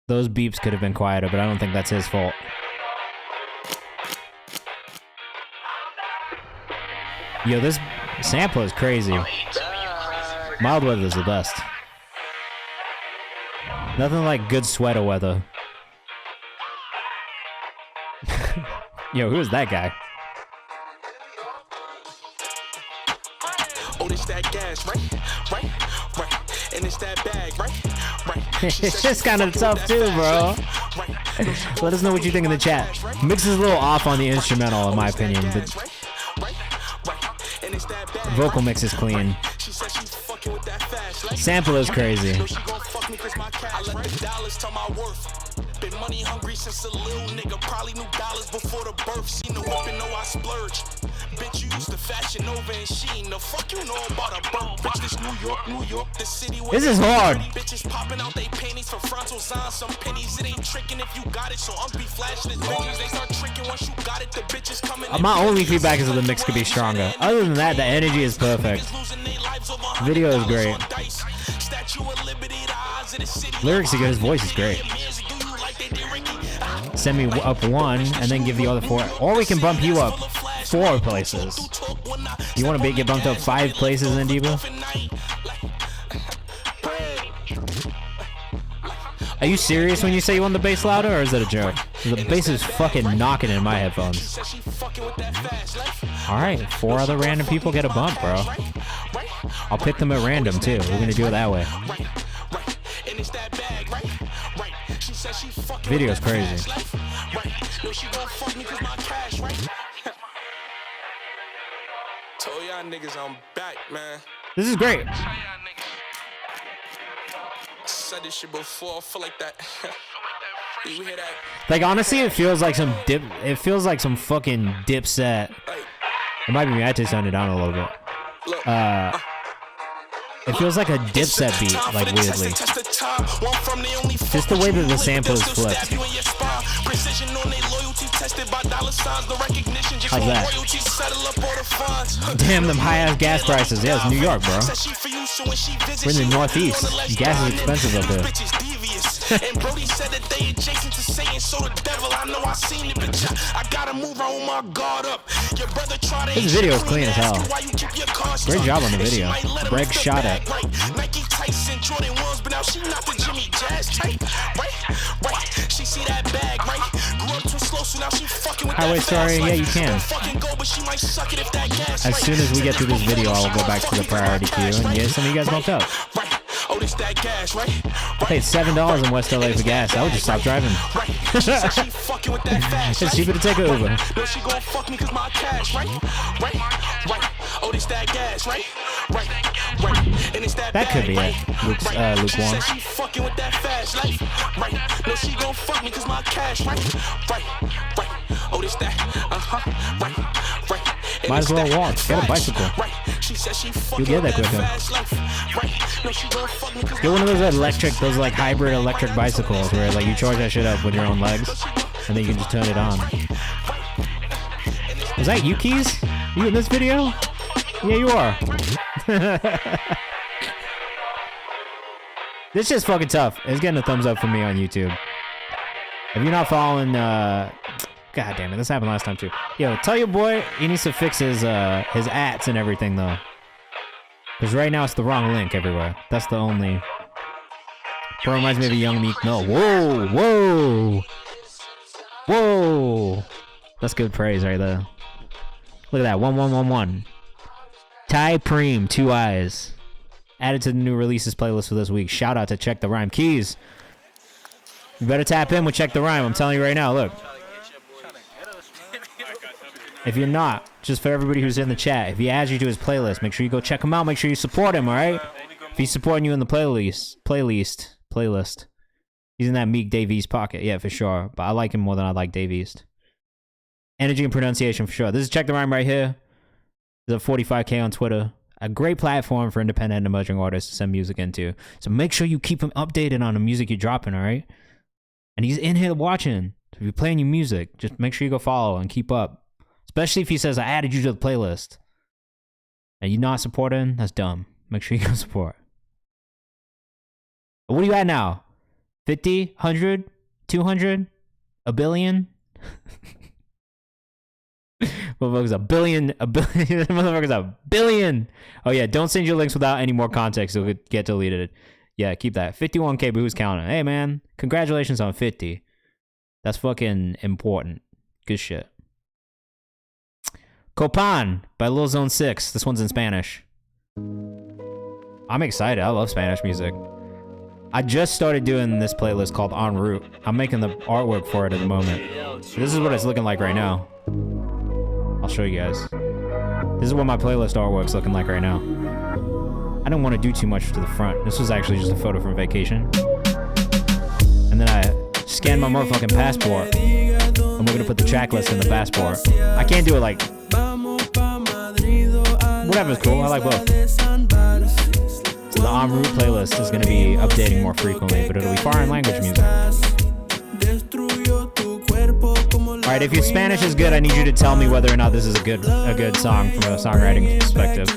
A: Those beeps could have been quieter, but I don't think that's his fault. Yo, this sample is crazy. Mild weather is the best. Nothing like good sweater weather. Yo, who is that guy?
K: Oh, it's that gas, right? And it's that bag, right?
A: It's just kind of tough too, bro. Let us know what you think in the chat. Mix is a little off on the instrumental, in my opinion, but vocal mix is clean. Sample is crazy.
K: Been money hungry since a little nigga, probably knew dollars before the birth. Seen the whip and know I splurge. Bitch, you used to fashion over and she the fuck you know about a burp. Bitch, this New York, the city where
A: this is hard.
K: Bitches popping out they panties for frontals on some pennies. It ain't tricking if you got it, so I'm be flashing his bitches. They start tricking once you got it, the bitches coming.
A: My only feedback is that the mix could be stronger. Other than that, the energy is perfect. Video is great. Lyrics are good, his voice is great. Send me up one, and then give the other 4. Or we can bump you up 4 places. You want to get bumped up 5 places in Diva? Are you serious when you say you want the bass louder, or is that a joke? The bass is fucking knocking in my headphones. Alright, 4 other random people get a bump, bro. I'll pick them at random, too. We're gonna do it that way. Video's crazy.
K: Told y'all niggas I'm back, man.
A: This is great.
K: Said this shit before. I feel like that. You hear that?
A: Like honestly, it feels like some dip. It feels like some fucking Dipset. It might be me. I had to sound it down a little bit. It feels like a Dipset beat, like weirdly. Just the way that the sample is flipped. How's that? Damn, them high-ass gas prices. Yeah, it's New York, bro. We're in the Northeast. Gas is expensive up there.
K: And Brody said that they adjacent to Satan, so the devil, I know I seen it, but I gotta move on my guard up. Your brother tried to.
A: This video is clean as hell. Great job on the video. Greg shot it.
K: Nike Tyson, Jordan Williams, but now she not the Jimmy Jazz type, right? She see that bag, right? Grew up too slow, so now she fucking with
A: Highway
K: that
A: Story, yeah, you can. As soon as we get through this video, I'll go back to the priority queue and get some of you guys bumped up.
K: Oh, this that gas, right?
A: I paid $7 in West LA for gas. I would just stop driving. It's cheaper to take an Uber.
K: No, she gon' fuck me cause my cash, right? Oh, this that gas, right? And it's that
A: could be it. Luke
K: Said she fucking with that fast life, right? No, she gon' fuck me cause my cash, right? Oh, this that, right.
A: Might as well walk. Get a bicycle. You'll get that quicker. Get one of those electric, those like hybrid electric bicycles where like you charge that shit up with your own legs and then you can just turn it on. Was that you, Keys? You in this video? Yeah, you are. This shit's fucking tough. It's getting a thumbs up from me on YouTube. If you're not following, God damn it, this happened last time too. Yo, tell your boy he needs to fix his ads and everything though. Because right now it's the wrong link everywhere. That's the only. Bro, reminds me of a Young Meek Mill. Whoa! That's good praise right there. Look at that, 1111. Ty Preem, 2 eyes. Added to the new releases playlist for this week. Shout out to Check the Rhyme. Keys, you better tap in with Check the Rhyme. I'm telling you right now, look. If you're not, just for everybody who's in the chat, if he adds you to his playlist, make sure you go check him out. Make sure you support him, all right? If he's supporting you in the playlist, he's in that Meek Dave East pocket. Yeah, for sure. But I like him more than I like Dave East. Energy and pronunciation for sure. This is Check the Rhyme right here. There's a 45K on Twitter. A great platform for independent and emerging artists to send music into. So make sure you keep him updated on the music you're dropping, all right? And he's in here watching. So if you're playing your music, just make sure you go follow and keep up. Especially if he says, I added you to the playlist. And you're not supporting, that's dumb. Make sure you go support. But what are you at now? 50? 100? 200? A billion? Motherfucker's a billion. Motherfucker's a billion. Oh yeah, don't send your links without any more context. It'll get deleted. Yeah, keep that. 51K, but who's counting? Hey man, congratulations on 50. That's fucking important. Good shit. Copan by Lil Zone 6. This one's in Spanish. I'm excited. I love Spanish music. I just started doing this playlist called En Route. I'm making the artwork for it at the moment. This is what it's looking like right now. I'll show you guys. This is what my playlist artwork's looking like right now. I didn't want to do too much to the front. This was actually just a photo from vacation. And then I scanned my motherfucking passport. And we're gonna put the track list in the passport. I can't do it like... Whatever's cool, I like both. So the En Route playlist is gonna be updating more frequently, but it'll be foreign language music. Alright, if your Spanish is good, I need you to tell me whether or not this is a good song from a songwriting perspective.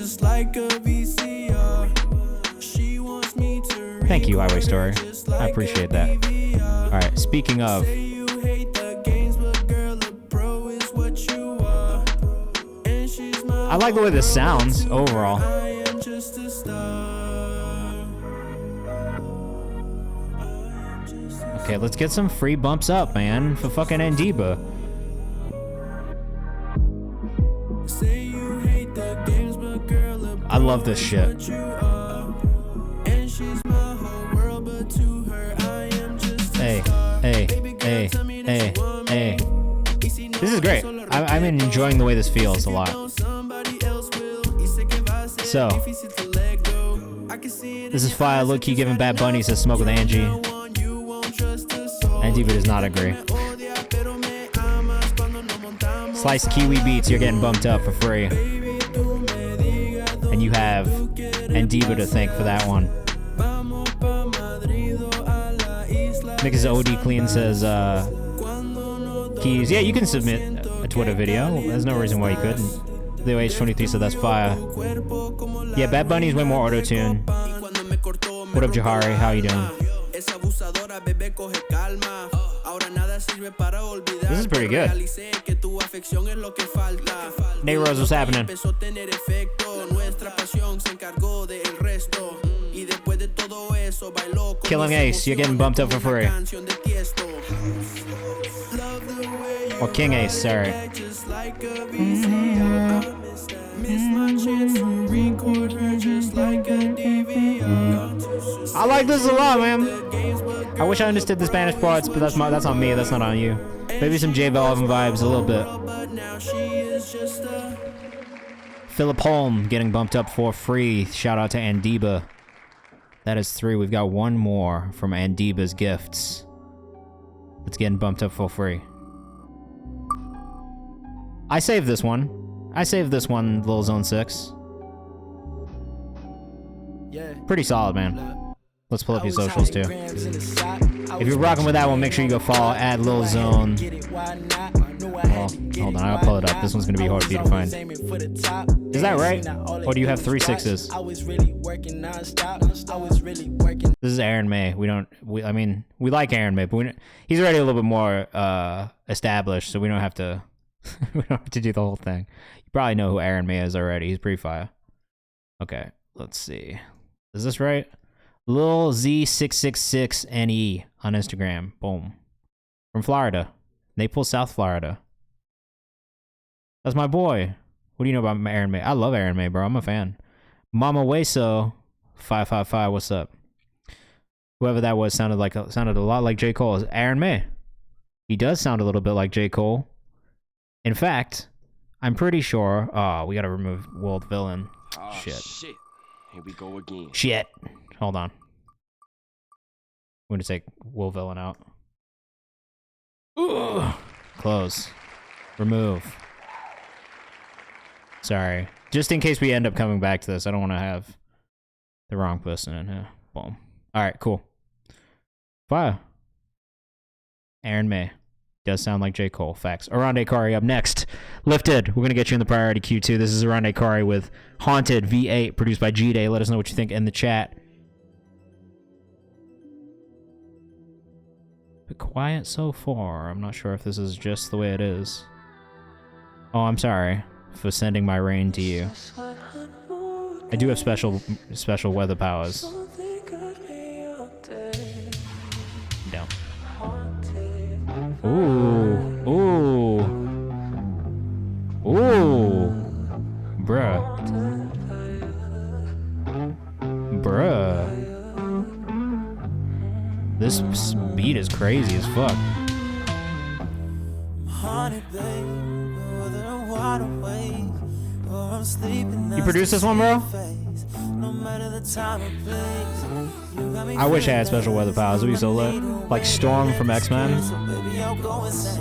A: Thank you, Highway Story. I appreciate that. Alright, speaking of... I like the way this sounds overall. Okay, let's get some free bumps up, man, for fucking Ndiba. I love this shit. Hey, Hey, hey, hey, hey. This is great. I'm enjoying the way this feels a lot. So, this is fire. Look, key giving Bad Bunny says smoke with Angie. Andy does not agree. Slice Kiwi Beats, you're getting bumped up for free. And you have Andiva to thank for that one. Mixes OD Clean says, keys. Yeah, you can submit a Twitter video. There's no reason why you couldn't. Leo H23 said that's fire. Yeah, Bad Bunny is way more auto-tune. What up, Jahari? How you doing? This is pretty good. Nate Rose, what's happening? Killing Ace, you're getting bumped up for free. Or King Ace, sorry. I like this a lot, man. I wish I understood the Spanish parts, but that's on me. That's not on you. Maybe some J Balvin vibes a little bit. Philip Holm getting bumped up for free. Shout out to Andiba. That is 3. We've got one more from Andiba's gifts. It's getting bumped up for free. I saved this one. Lil Zone 6. Pretty solid, man. Let's pull up your socials too. If you're rocking with that one, make sure you go follow at Lil Zone. Well, hold on, I'll pull it up. This one's gonna be hard for you to find. Is that right? Or do you have 3 6s? This is Aaron May. I mean, we like Aaron May, but he's already a little bit more established, so we don't have to we don't have to do the whole thing. You probably know who Aaron May is already. He's pretty fire. Okay, let's see. Is this right? Lil Z666NE on Instagram. Boom. From Florida. Naples, South Florida. That's my boy. What do you know about Aaron May? I love Aaron May, bro. I'm a fan. Mama Weso 555. What's up? Whoever that was sounded a lot like J. Cole. Is Aaron May. He does sound a little bit like J. Cole. In fact, I'm pretty sure. Oh, we gotta remove World Villain.
L: Oh,
A: shit.
L: Here we go again.
A: Shit. Hold on. I'm gonna take World Villain out. Ugh. Close. Remove. Sorry. Just in case we end up coming back to this, I don't want to have the wrong person in here. Boom. Alright, cool. Fire. Aaron May. Does sound like J. Cole. Facts. Arande Kari up next. Lifted. We're going to get you in the priority queue too. This is Arande Kari with Haunted V8, produced by G-Day. Let us know what you think in the chat. Bit quiet so far. I'm not sure if this is just the way it is. Oh, I'm sorry for sending my rain to you. I do have special weather powers. Down. Ooh. Ooh. Ooh. Bruh. Bruh. This beat is crazy as fuck. You produced this one, bro? I wish I had special weather powers. It would be so lit. Like Storm from X-Men.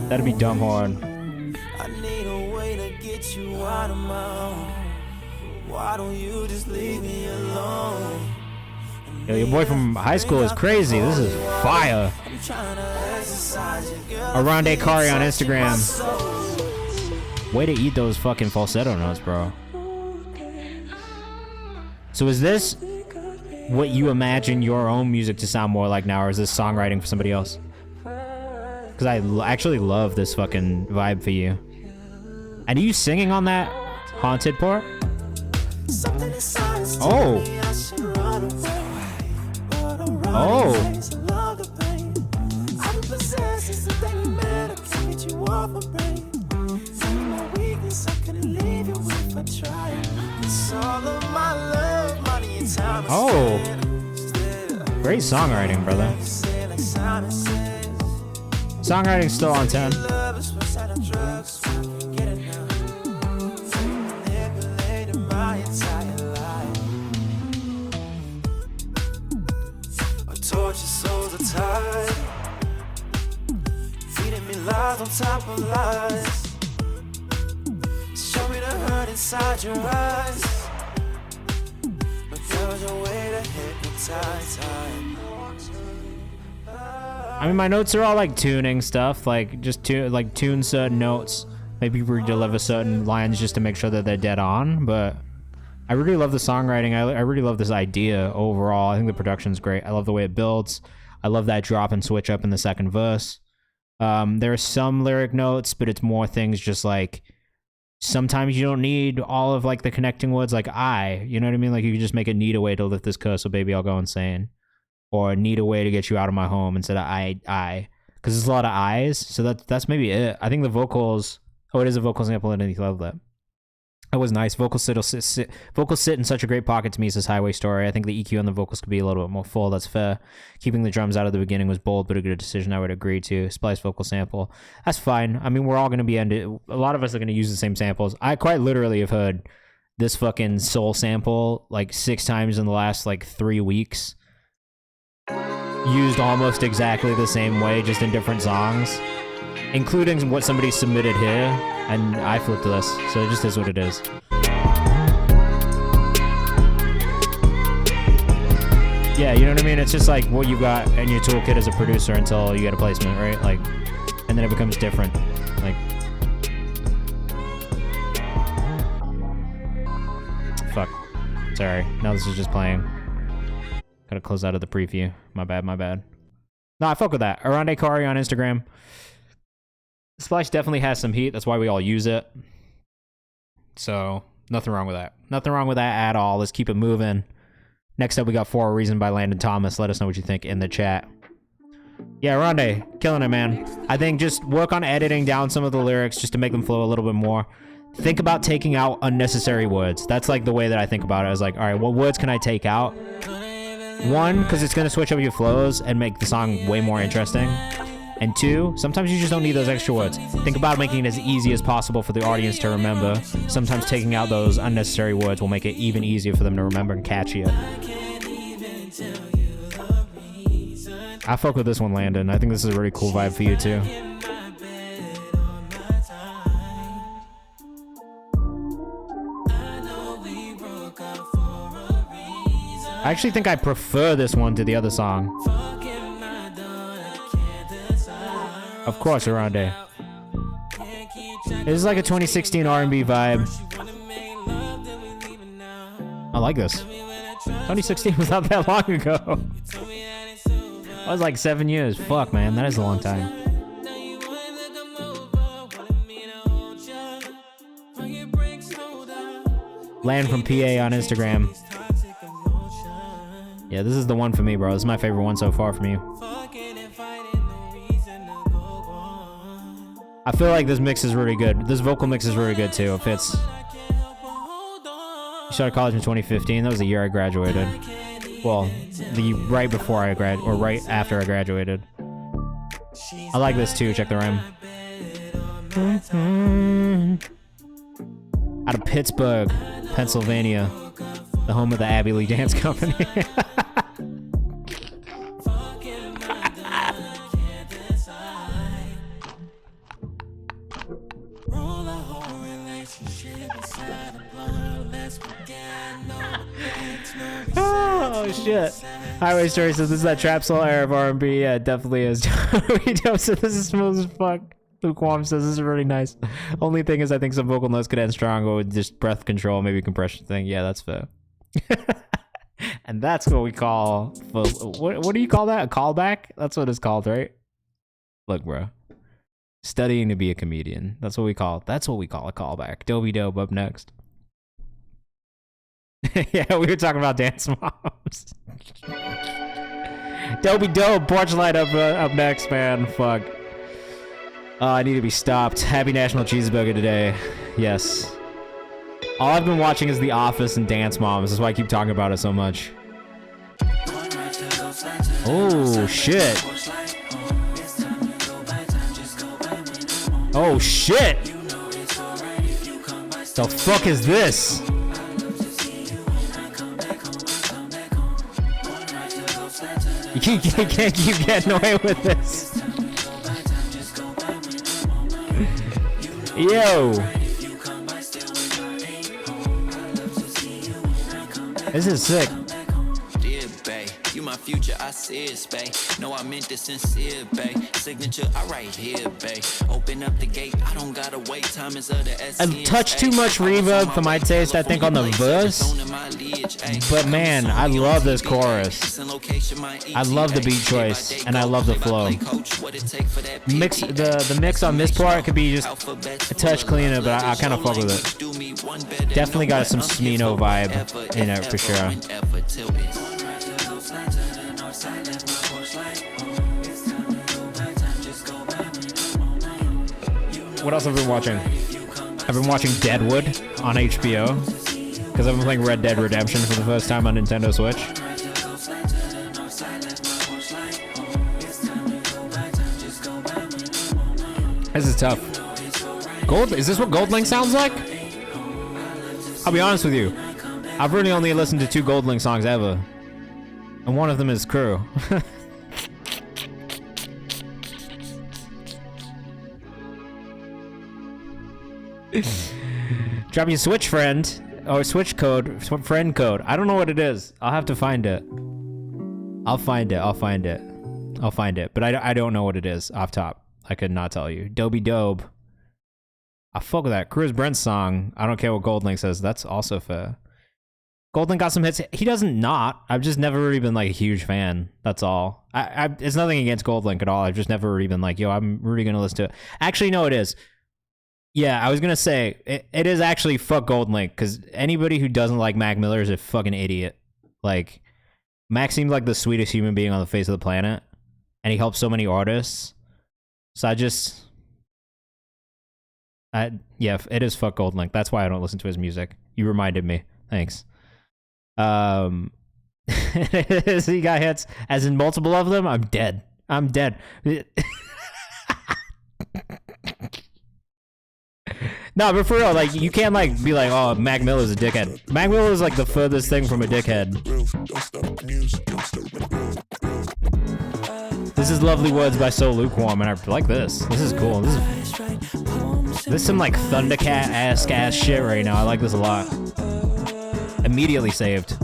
A: That'd be dumb hard. Why don't you just leave me alone? Yo, your boy from high school is crazy. This is fire. Arande Kari on Instagram. Way to eat those fucking falsetto notes, bro. So is this what you imagine your own music to sound more like now, or is this songwriting for somebody else? Because I actually love this fucking vibe for you. And are you singing on that haunted part? Oh. Oh. Oh. Great songwriting, brother. Songwriting's still on 10.
M: Torture souls are tied, feeding me lies on top of lies. Show me the hurt inside your eyes, but there was a way to hypnotize time.
A: I mean, my notes are all like tuning stuff, like just tune certain notes, maybe re-deliver certain lines just to make sure that they're dead on. But I really love the songwriting. I really love this idea overall. I think the production's great. I love the way it builds. I love that drop and switch up in the second verse. There are some lyric notes, but it's more things just like sometimes you don't need all of like the connecting words like I, you know what I mean? Like you can just make a need a way to lift this curse, so baby I'll go insane. Or need a way to get you out of my home instead of I. Because there's a lot of I's, so that's maybe it. I think the vocals, it is a vocal sample underneath. Love that. That was nice. Vocals sit in such a great pocket to me, says Highway Story. I think the EQ on the vocals could be a little bit more full. That's fair. Keeping the drums out of the beginning was bold, but a good decision I would agree to. Splice vocal sample. That's fine. I mean, we're all going to be ended. A lot of us are going to use the same samples. I quite literally have heard this fucking soul sample like 6 times in the last like 3 weeks. Used almost exactly the same way, just in different songs. Including what somebody submitted here. And I flipped this, so it just is what it is. Yeah, you know what I mean? It's just like what you got in your toolkit as a producer until you get a placement, right? Like, and then it becomes different. Like, fuck. Sorry. Now this is just playing. Gotta close out of the preview. My bad. No, I fuck with that. Arande Kari on Instagram. Splice definitely has some heat. That's why we all use it. So, nothing wrong with that. Nothing wrong with that at all. Let's keep it moving. Next up, we got For a Reason by Landon Thomas. Let us know what you think in the chat. Yeah, Rondé, killing it, man. I think just work on editing down some of the lyrics just to make them flow a little bit more. Think about taking out unnecessary words. That's like the way that I think about it. I was like, all right, what words can I take out? One, because it's going to switch up your flows and make the song way more interesting. And 2, sometimes you just don't need those extra words. Think about making it as easy as possible for the audience to remember. Sometimes taking out those unnecessary words will make it even easier for them to remember and catch you. I fuck with this one, Landon. I think this is a really cool vibe for you, too. I actually think I prefer this one to the other song. Of course, Arande. This is like a 2016 R&B vibe. I like this. 2016 was not that long ago. That was like 7 years. Fuck, man. That is a long time. Land from PA on Instagram. Yeah, this is the one for me, bro. This is my favorite one so far from you. I feel like this mix is really good. This vocal mix is really good too. It fits. I started college in 2015. That was the year I graduated. Well, right before I or right after I graduated. I like this too. Check the rhyme. Out of Pittsburgh, Pennsylvania, the home of the Abbey Lee Dance Company. Oh shit. Highway Story says this is that trap soul era of R&B. Yeah, it definitely is. Dope said this is smooth as fuck. Lukewarm says this is really nice. Only thing is I think some vocal notes could end stronger with just breath control, maybe compression thing. Yeah, that's fair. And that's what we call, what do you call that? A callback? That's what it's called, right? Look, bro. Studying to be a comedian. That's what we call it. That's what we call a callback. Dobie Dope up next. Yeah, we were talking about Dance Moms. Dobie Dope, Porch Light up next, man. Fuck. I need to be stopped. Happy National Cheeseburger today. Yes. All I've been watching is The Office and Dance Moms. That's why I keep talking about it so much. Oh, shit. Oh shit! The fuck is this? You can't keep getting away with this. Yo! This is sick.
I: Dear bae, you my future, I see it, bae. No, I meant this sincere, bae. Signature, I right here, bae. Open up the gate, I don't gotta wait. Time is of the essence.
A: A touch too much reverb for my taste, I think, on the verse. But man, I love this chorus. I love the beat choice, and I love the flow. Mix the mix on this part could be just a touch cleaner, but I kind of fuck with it. Definitely got some Smino vibe in it for sure. What else have I been watching? I've been watching Deadwood on HBO because I've been playing Red Dead Redemption for the first time on Nintendo Switch. This is tough. Is this what Gold Link sounds like? I'll be honest with you. I've really only listened to 2 Gold Link songs ever. And one of them is Crew. Drop your Switch friend or Switch code, friend code. I don't know what it is. I'll have to find it. I'll find it. But I don't know what it is off top. I could not tell you. Dobie Dobe. I fuck with that. Chris Brent's song. I don't care what Gold Link says. That's also fair. Gold Link got some hits. He doesn't not. I've just never really been like a huge fan. That's all. It's nothing against Gold Link at all. I've just never really been like, yo, I'm really gonna listen to it. Actually, no, it is. Yeah, I was gonna say it is actually fuck Gold Link, because anybody who doesn't like Mac Miller is a fucking idiot. Like, Mac seems like the sweetest human being on the face of the planet, and he helps so many artists. So yeah, it is fuck Gold Link. That's why I don't listen to his music. You reminded me. Thanks. He got hits, as in multiple of them. I'm dead. No, but for real, like, you can't like be like, oh, Mac Miller's a dickhead. Mac Miller's like the furthest thing from a dickhead. This is Lovely Words by So Lukewarm, and I like this. This is cool. This is some like Thundercat ass shit right now. I like this a lot. Immediately saved.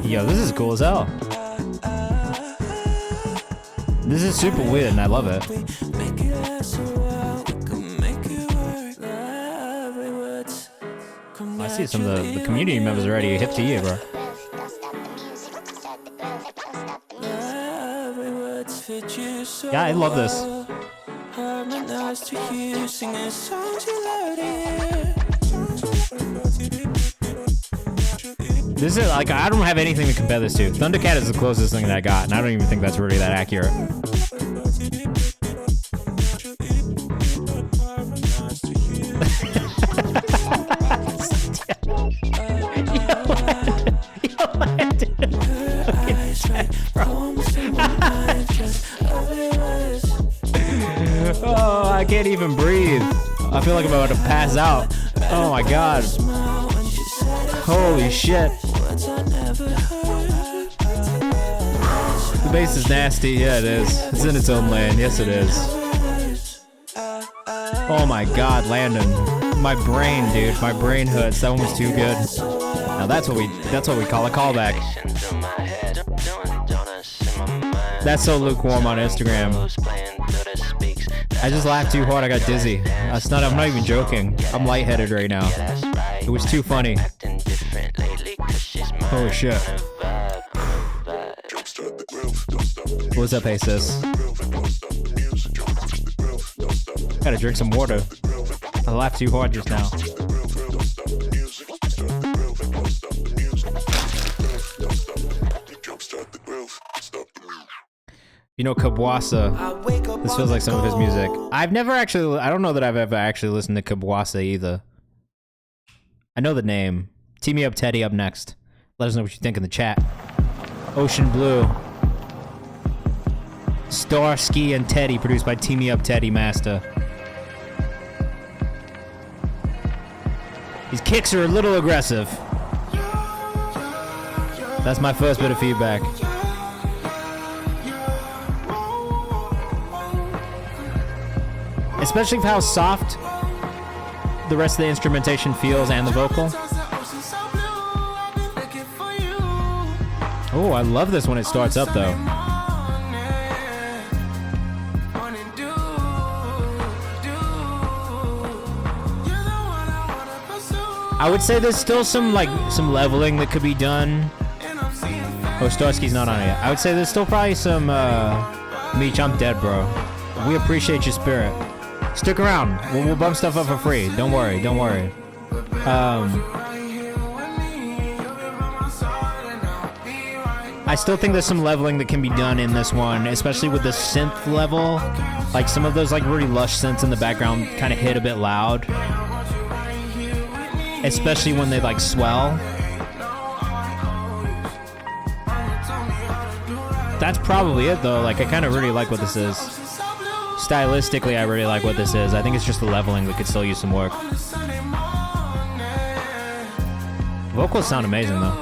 A: Yo, this is cool as hell. This is super weird and I love it. I see some of the community members already hip to you, bro. Yeah, I love this. This is like, I don't have anything to compare this to. Thundercat is the closest thing that I got, and I don't even think that's really that accurate. Oh, I can't even breathe. I feel like I'm about to pass out. Oh my god. Holy shit. The bass is nasty. Yeah, it is. It's in its own lane. Yes, it is. Oh my god, Landon. My brain, dude. My brain hurts. That one was too good. Now that's what we call a callback. That's So Lukewarm on Instagram. I just laughed too hard. I got dizzy. I'm not even joking. I'm lightheaded right now. It was too funny. Holy shit. What's up, hey sis? Gotta drink some water. I laughed too hard just now. You know, Kabwasa. This feels like some of his music. I don't know that I've ever actually listened to Kabwasa either. I know the name. Team Me Up Teddy up next. Let us know what you think in the chat. Ocean Blue. Starsky and Teddy, produced by Team Me Up Teddy Master. These kicks are a little aggressive. That's my first bit of feedback. Especially for how soft the rest of the instrumentation feels and the vocal. Oh, I love this when it starts up though. I would say there's still some leveling that could be done. Oh, Starsky's not on it yet. I would say there's still probably some Meech, I'm dead, bro. We appreciate your spirit. Stick around. We'll bump stuff up for free. Don't worry. Don't worry. I still think there's some leveling that can be done in this one, especially with the synth level. Like some of those like really lush synths in the background kind of hit a bit loud. Especially when they like swell. That's probably it though. Like I kind of really like what this is. Stylistically, I really like what this is. I think it's just the leveling that could still use some work. Vocals sound amazing though.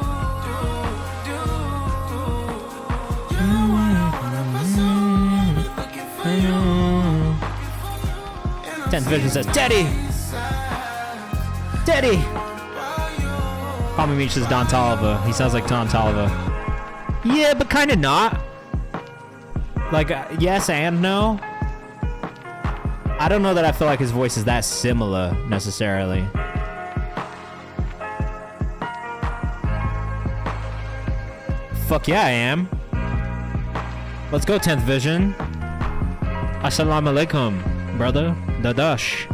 A: Tenth Vision says, Teddy! Teddy! Homie Meech says Don Toliver. He sounds like Don Toliver. Yeah, but kind of not. Like, yes and no. I don't know that I feel like his voice is that similar, necessarily. Fuck yeah, I am. Let's go, 10th Vision. Assalamu alaikum, brother. Dadash.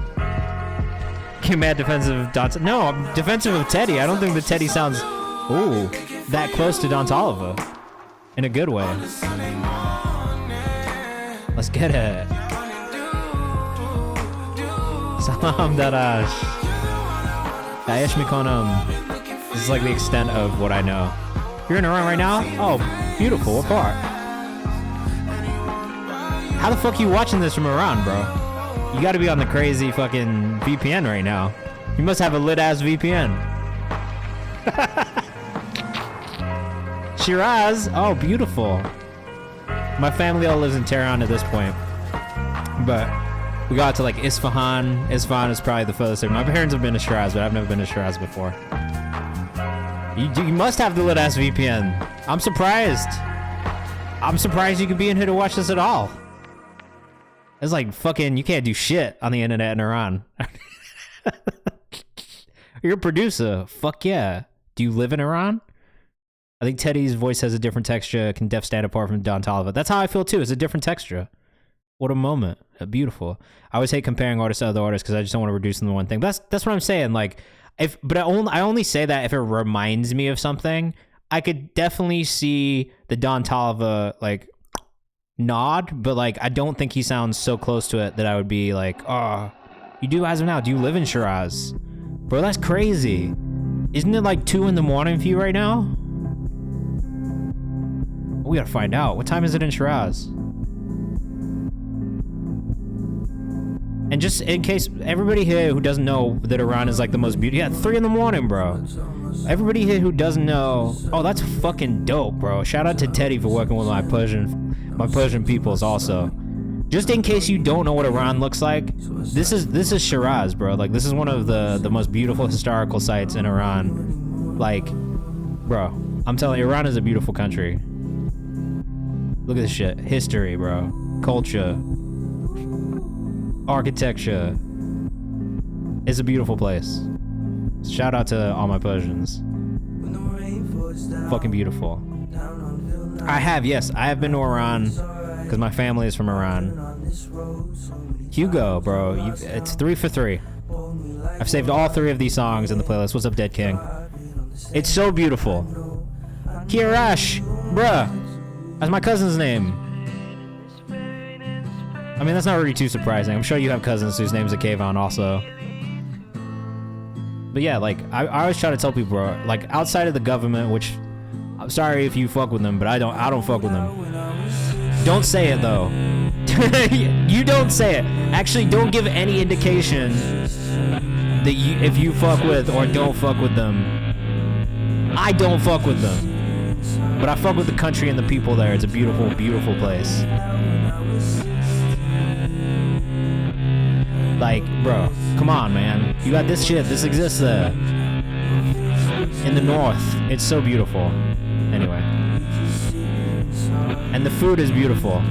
A: Get mad defensive of Don... No, I'm defensive of Teddy. I don't think that Teddy sounds... Ooh, that close to Don Toliver. In a good way. Let's get it. Salam Dadash. Daesh Mikonam. This is like the extent of what I know. You're in Iran right now? Oh, beautiful. What part? How the fuck are you watching this from Iran, bro? You gotta be on the crazy fucking VPN right now. You must have a lit-ass VPN. Shiraz. Oh, beautiful. My family all lives in Tehran at this point. But we got to like Isfahan. Isfahan is probably the furthest. My parents have been to Shiraz, but I've never been to Shiraz before. You must have the lit-ass VPN. I'm surprised. I'm surprised you could be in here to watch this at all. It's like fucking, you can't do shit on the internet in Iran. You're a producer. Fuck yeah. Do you live in Iran? I think Teddy's voice has a different texture, can def stand apart from Don Toliver. That's how I feel too. It's a different texture. What a moment. Beautiful. I always hate comparing artists to other artists because I just don't want to reduce them to one thing. That's what I'm saying. Like, but I only say that if it reminds me of something. I could definitely see the Don Toliver like nod, but like I don't think he sounds so close to it that I would be like, oh, you do as of now. Do you live in Shiraz? Bro, that's crazy. Isn't it like 2 in the morning for you right now? We gotta find out. What time is it in Shiraz? And just in case everybody here who doesn't know that Iran is like the most beautiful, yeah, 3 in the morning, bro. Everybody here who doesn't know, oh, that's fucking dope, bro. Shout out to Teddy for working with my Persian peoples also. Just in case you don't know what Iran looks like, this is Shiraz, bro. Like this is one of the most beautiful historical sites in Iran. Like, bro, I'm telling you, Iran is a beautiful country. Look at this shit. History, bro. Culture. Architecture. It's a beautiful place. Shout out to all my Persians. Fucking beautiful. I have been to Iran because my family is from Iran. Hugo, bro, it's 3 for 3. I've saved all 3 of these songs in the playlist. What's up, Dead King? It's so beautiful. Kirash, bruh. That's my cousin's name. I mean, that's not really too surprising. I'm sure you have cousins whose names are Kayvan also. But yeah, like, I always try to tell people, bro, like, outside of the government, which, I'm sorry if you fuck with them, but I don't fuck with them. Don't say it, though. You don't say it. Actually, don't give any indication that if you fuck with or don't fuck with them. I don't fuck with them. But I fuck with the country and the people there. It's a beautiful, beautiful place. Like, bro, come on, man. You got this shit. This exists there. In the north. It's so beautiful. Anyway. And the food is beautiful.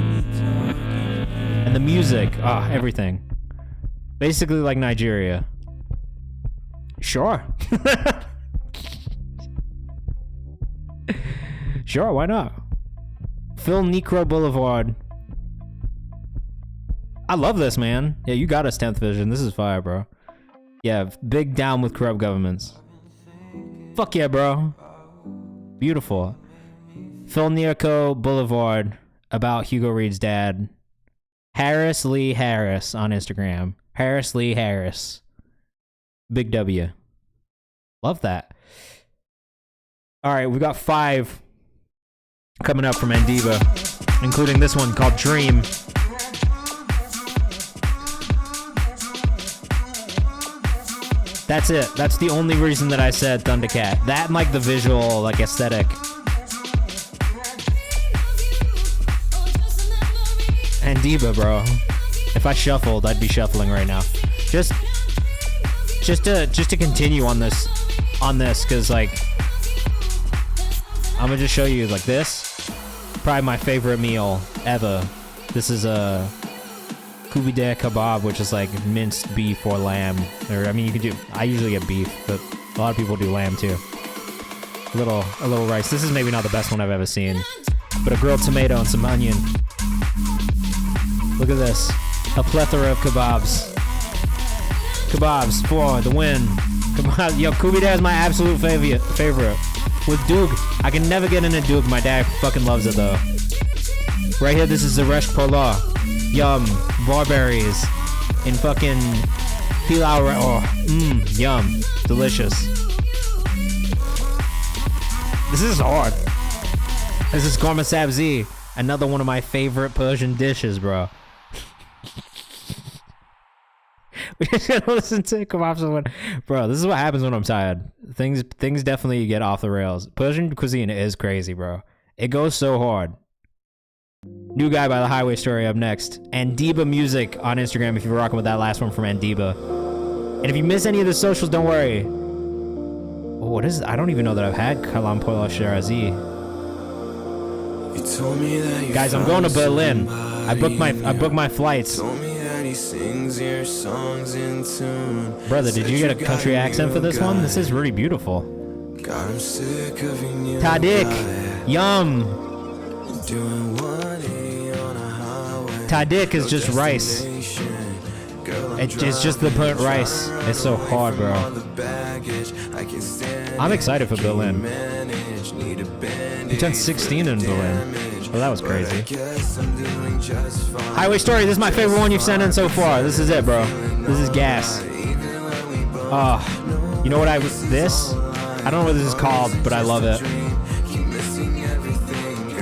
A: And the music. Ah, everything. Basically like Nigeria. Sure. Sure, why not? Phil Necro Boulevard. I love this, man. Yeah, you got us 10th Vision. This is fire, bro. Yeah, big down with corrupt governments. Fuck yeah, bro. Beautiful. Phil Necro Boulevard about Hugo Reed's dad. Harris Lee Harris on Instagram. Harris Lee Harris. Big W. Love that. All right, we got 5 coming up from Andiva, including this one called Dream. That's it. That's the only reason that I said Thundercat. That and like the visual, like aesthetic. Andiva, bro. If I shuffled, I'd be shuffling right now. Just to continue on this, because like I'm gonna just show you like this. Probably my favorite meal ever. This is a kubide kebab, which is like minced beef or lamb. Or I mean, you could do. I usually get beef, but a lot of people do lamb too. A little rice. This is maybe not the best one I've ever seen, but a grilled tomato and some onion. Look at this. A plethora of kebabs. Kebabs for the win. Kebab. Yo, kubide is my absolute favorite. With Doog, I can never get into Doog. My dad fucking loves it though. Right here, this is the Resh Pola. Yum. Barberries. In fucking pilau. Oh, yum. Delicious. This is hard. This is korma sabzi. Another one of my favorite Persian dishes, bro. We just gotta listen to come off someone. Bro, this is what happens when I'm tired. Things definitely get off the rails. Persian cuisine is crazy, bro. It goes so hard. New guy by the Highway Story up next. Andiba Music on Instagram if you're rocking with that last one from Andiba. And if you miss any of the socials, don't worry. Oh, what is it? I don't even know that I've had Kalam Pola Shirazi. Guys, I'm going to Berlin. I booked my flights. Brother, did you get a country accent for this one? This is really beautiful. Tadik, yum. Tadik is just rice. It's just the burnt rice. It's so hard, bro. I'm excited for Berlin. You turned 16 in Berlin. Well, that was crazy. Highway Story, this is my favorite one you've sent in so far. This is it, bro. This is gas. Oh, you know what this? I don't know what this is called, but I love it.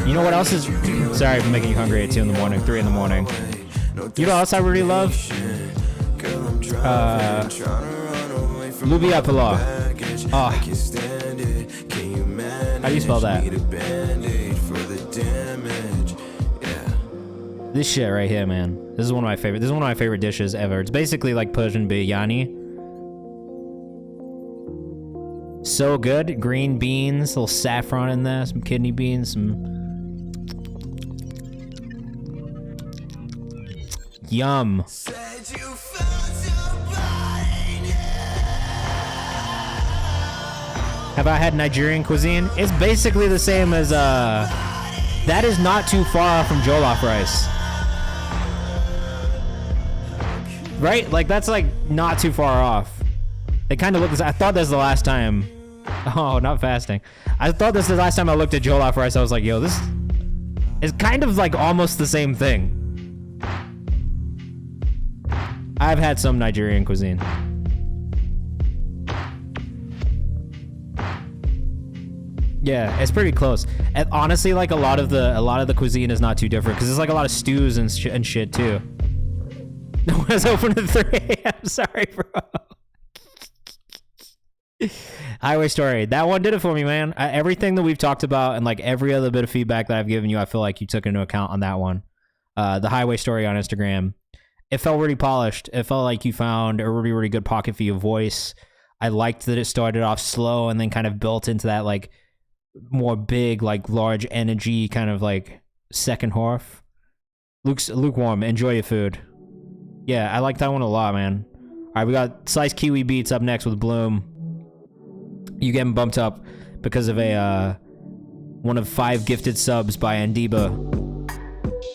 A: You know what else is... Sorry for making you hungry at 2 in the morning, 3 in the morning. You know what else I really love? Lubia Pilau. Oh. How do you spell that? This shit right here, man. This is one of my favorite. This is one of my favorite dishes ever. It's basically like Persian biryani. So good. Green beans, a little saffron in there, some kidney beans, some yum. Have I had Nigerian cuisine? It's basically the same as that is not too far from jollof rice. Right? Like that's like not too far off. They kind of look I thought this was the last time. Oh, not fasting. I thought this was the last time I looked at jollof rice. I was like, yo, this is kind of like almost the same thing. I've had some Nigerian cuisine. Yeah, it's pretty close. And honestly, like a lot of the cuisine is not too different because there's like a lot of stews and shit too. No one's open at 3 a.m. Sorry, bro. Highway Story. That one did it for me, man. Everything that we've talked about and like every other bit of feedback that I've given you, I feel like you took into account on that one. The Highway Story on Instagram. It felt really polished. It felt like you found a really, really good pocket for your voice. I liked that it started off slow and then kind of built into that like more big, like large energy kind of like second half. Lukewarm. Enjoy your food. Yeah, I like that one a lot, man. All right, we got Slice Kiwi Beats up next with Bloom. You getting bumped up because of a one of 5 gifted subs by Andiba.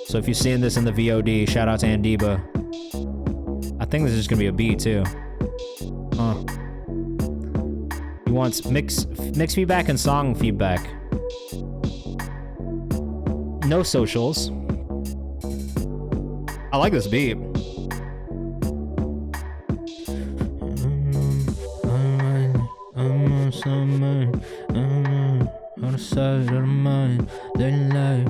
A: So if you're seeing this in the VOD, shout out to Andiba. I think this is gonna be a B too. He wants mix feedback and song feedback. No socials. I like this beat. On the side of the mind, living life,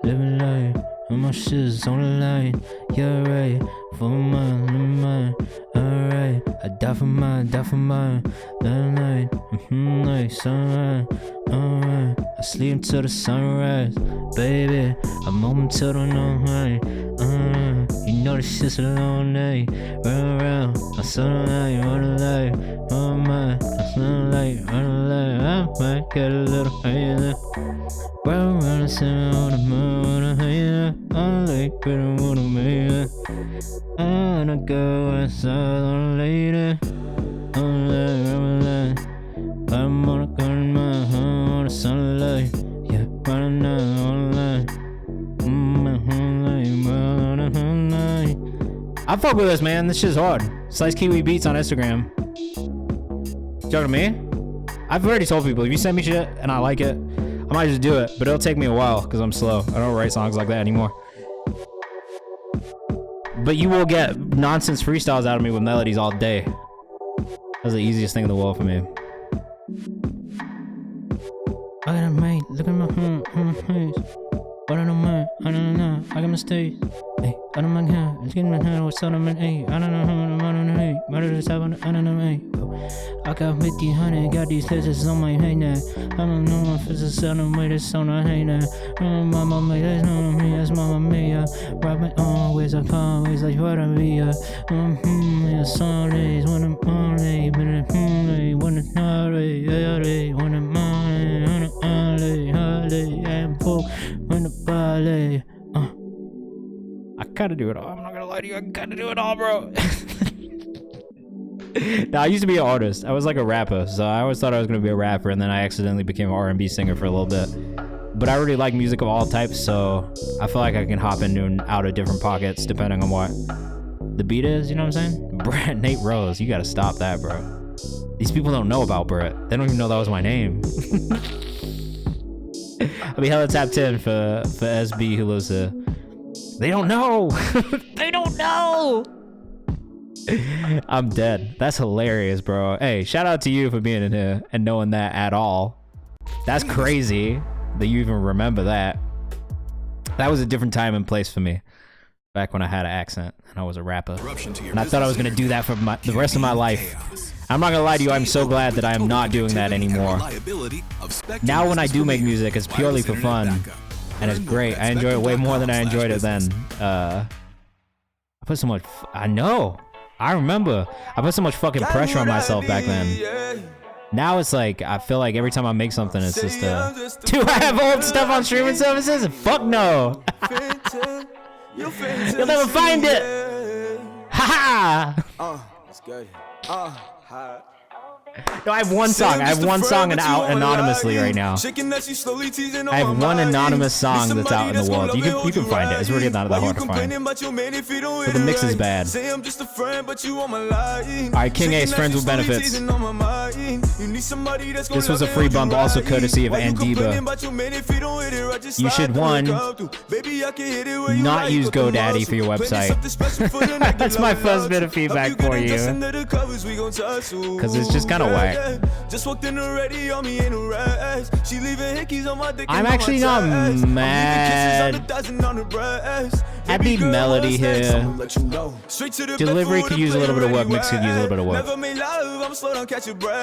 A: living life, and my shit's on the line. You're right, for mine, alright. I die for mine, that night, like sunrise, alright. I sleep until the sunrise, baby. I'm on till the night, you know this shit's a long day. Run around, I saw the light, run the light, oh my, I saw the light, run the light. I might get a little higher. Run around the center on the moon, wanna higher. I'm like, but I wanna make it. I wanna go outside on a lady. I'm like, I'm gonna go in my home on the sunlight. Yeah, running down on the line. I fuck with this, man. This shit's hard. Slice Kiwi Beats on Instagram. You talking to me? I've already told people, if you send me shit and I like it, I might just do it, but it'll take me a while because I'm slow. I don't write songs like that anymore. But you will get nonsense freestyles out of me with melodies all day. That's the easiest thing in the world for me. I got a mate, look at my face. But I don't mind, I don't know, I got mistakes. Hey, I don't mind how, it's getting my hand, what's on my hey. I don't know how I'm on the hey, but it's happening, I don't know, hey. I got 50, got these letters on my head now. I don't know my physics, I don't wait, it's on my head now. Mama made that's not me, that's mama mia. Rock my own ways, I can't ways like what I be. Yeah, Sundays, when I'm on late, but I'm when it's not late, when I'm on late, holiday, and folk, when the ballet. I gotta do it all. I'm not gonna lie to you, I gotta do it all, bro. Now, I used to be an artist. I was like a rapper, so I always thought I was gonna be a rapper, and then I accidentally became an R&B singer for a little bit. But I really like music of all types, so I feel like I can hop into and out of different pockets depending on what the beat is, you know what I'm saying? Brett Nate Rose, you gotta stop that, bro. These people don't know about Brett. They don't even know that was my name. I'll be hella tapped in for SB who lives here. They don't know. They don't know. I'm dead. That's hilarious, bro. Hey, shout out to you for being in here and knowing that at all. That's crazy that you even remember that. That was a different time and place for me. Back when I had an accent and I was a rapper. And I thought I was going to do that for the rest of my life. I'm not going to lie to you, I'm so glad that I am not doing that anymore. Now when I do make music, it's purely for fun. And it's great. I enjoy it way more than I enjoyed it then. I put so much... I know. I remember. I put so much fucking pressure on myself back then. Now it's like, I feel like every time I make something, it's just, do I have old stuff on streaming services? Fuck no. You'll never find it. Ha ha.
M: It's good.
A: No, I have one song. I have one song out anonymously right now. I have one anonymous song that's out in the world. You can find it. It's really not that hard to find. But the mix is bad. Alright, King Ace, friends with benefits. This was a free bump, also courtesy of Andiba. You should, one, not use GoDaddy for your website. That's my first bit of feedback for you. Because it's just kind of way.
M: Just walked in already on me in a race. She leaving hickeys on my dick.
A: I'm actually not mad at the melody here. Delivery could use a little bit of work. Mix could use a little bit of work.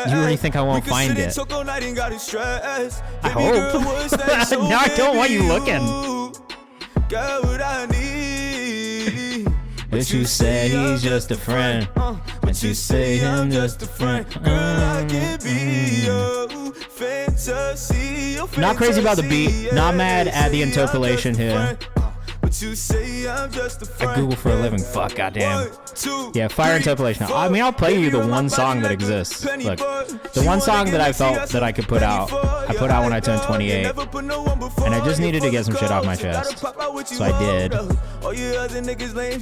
A: You really think I won't find it? I hope. Now I don't want you looking. But you say he's just a friend. But you say I'm just a friend. Not crazy about the beat. Not mad at the interpolation here. I Google for a living. Fuck, goddamn. Yeah, fire interpolation. I mean, I'll play you the one song that exists. Look, the one song that I felt that I could put out, I put out when I turned 28, and I just needed to get some shit off my chest, so I did.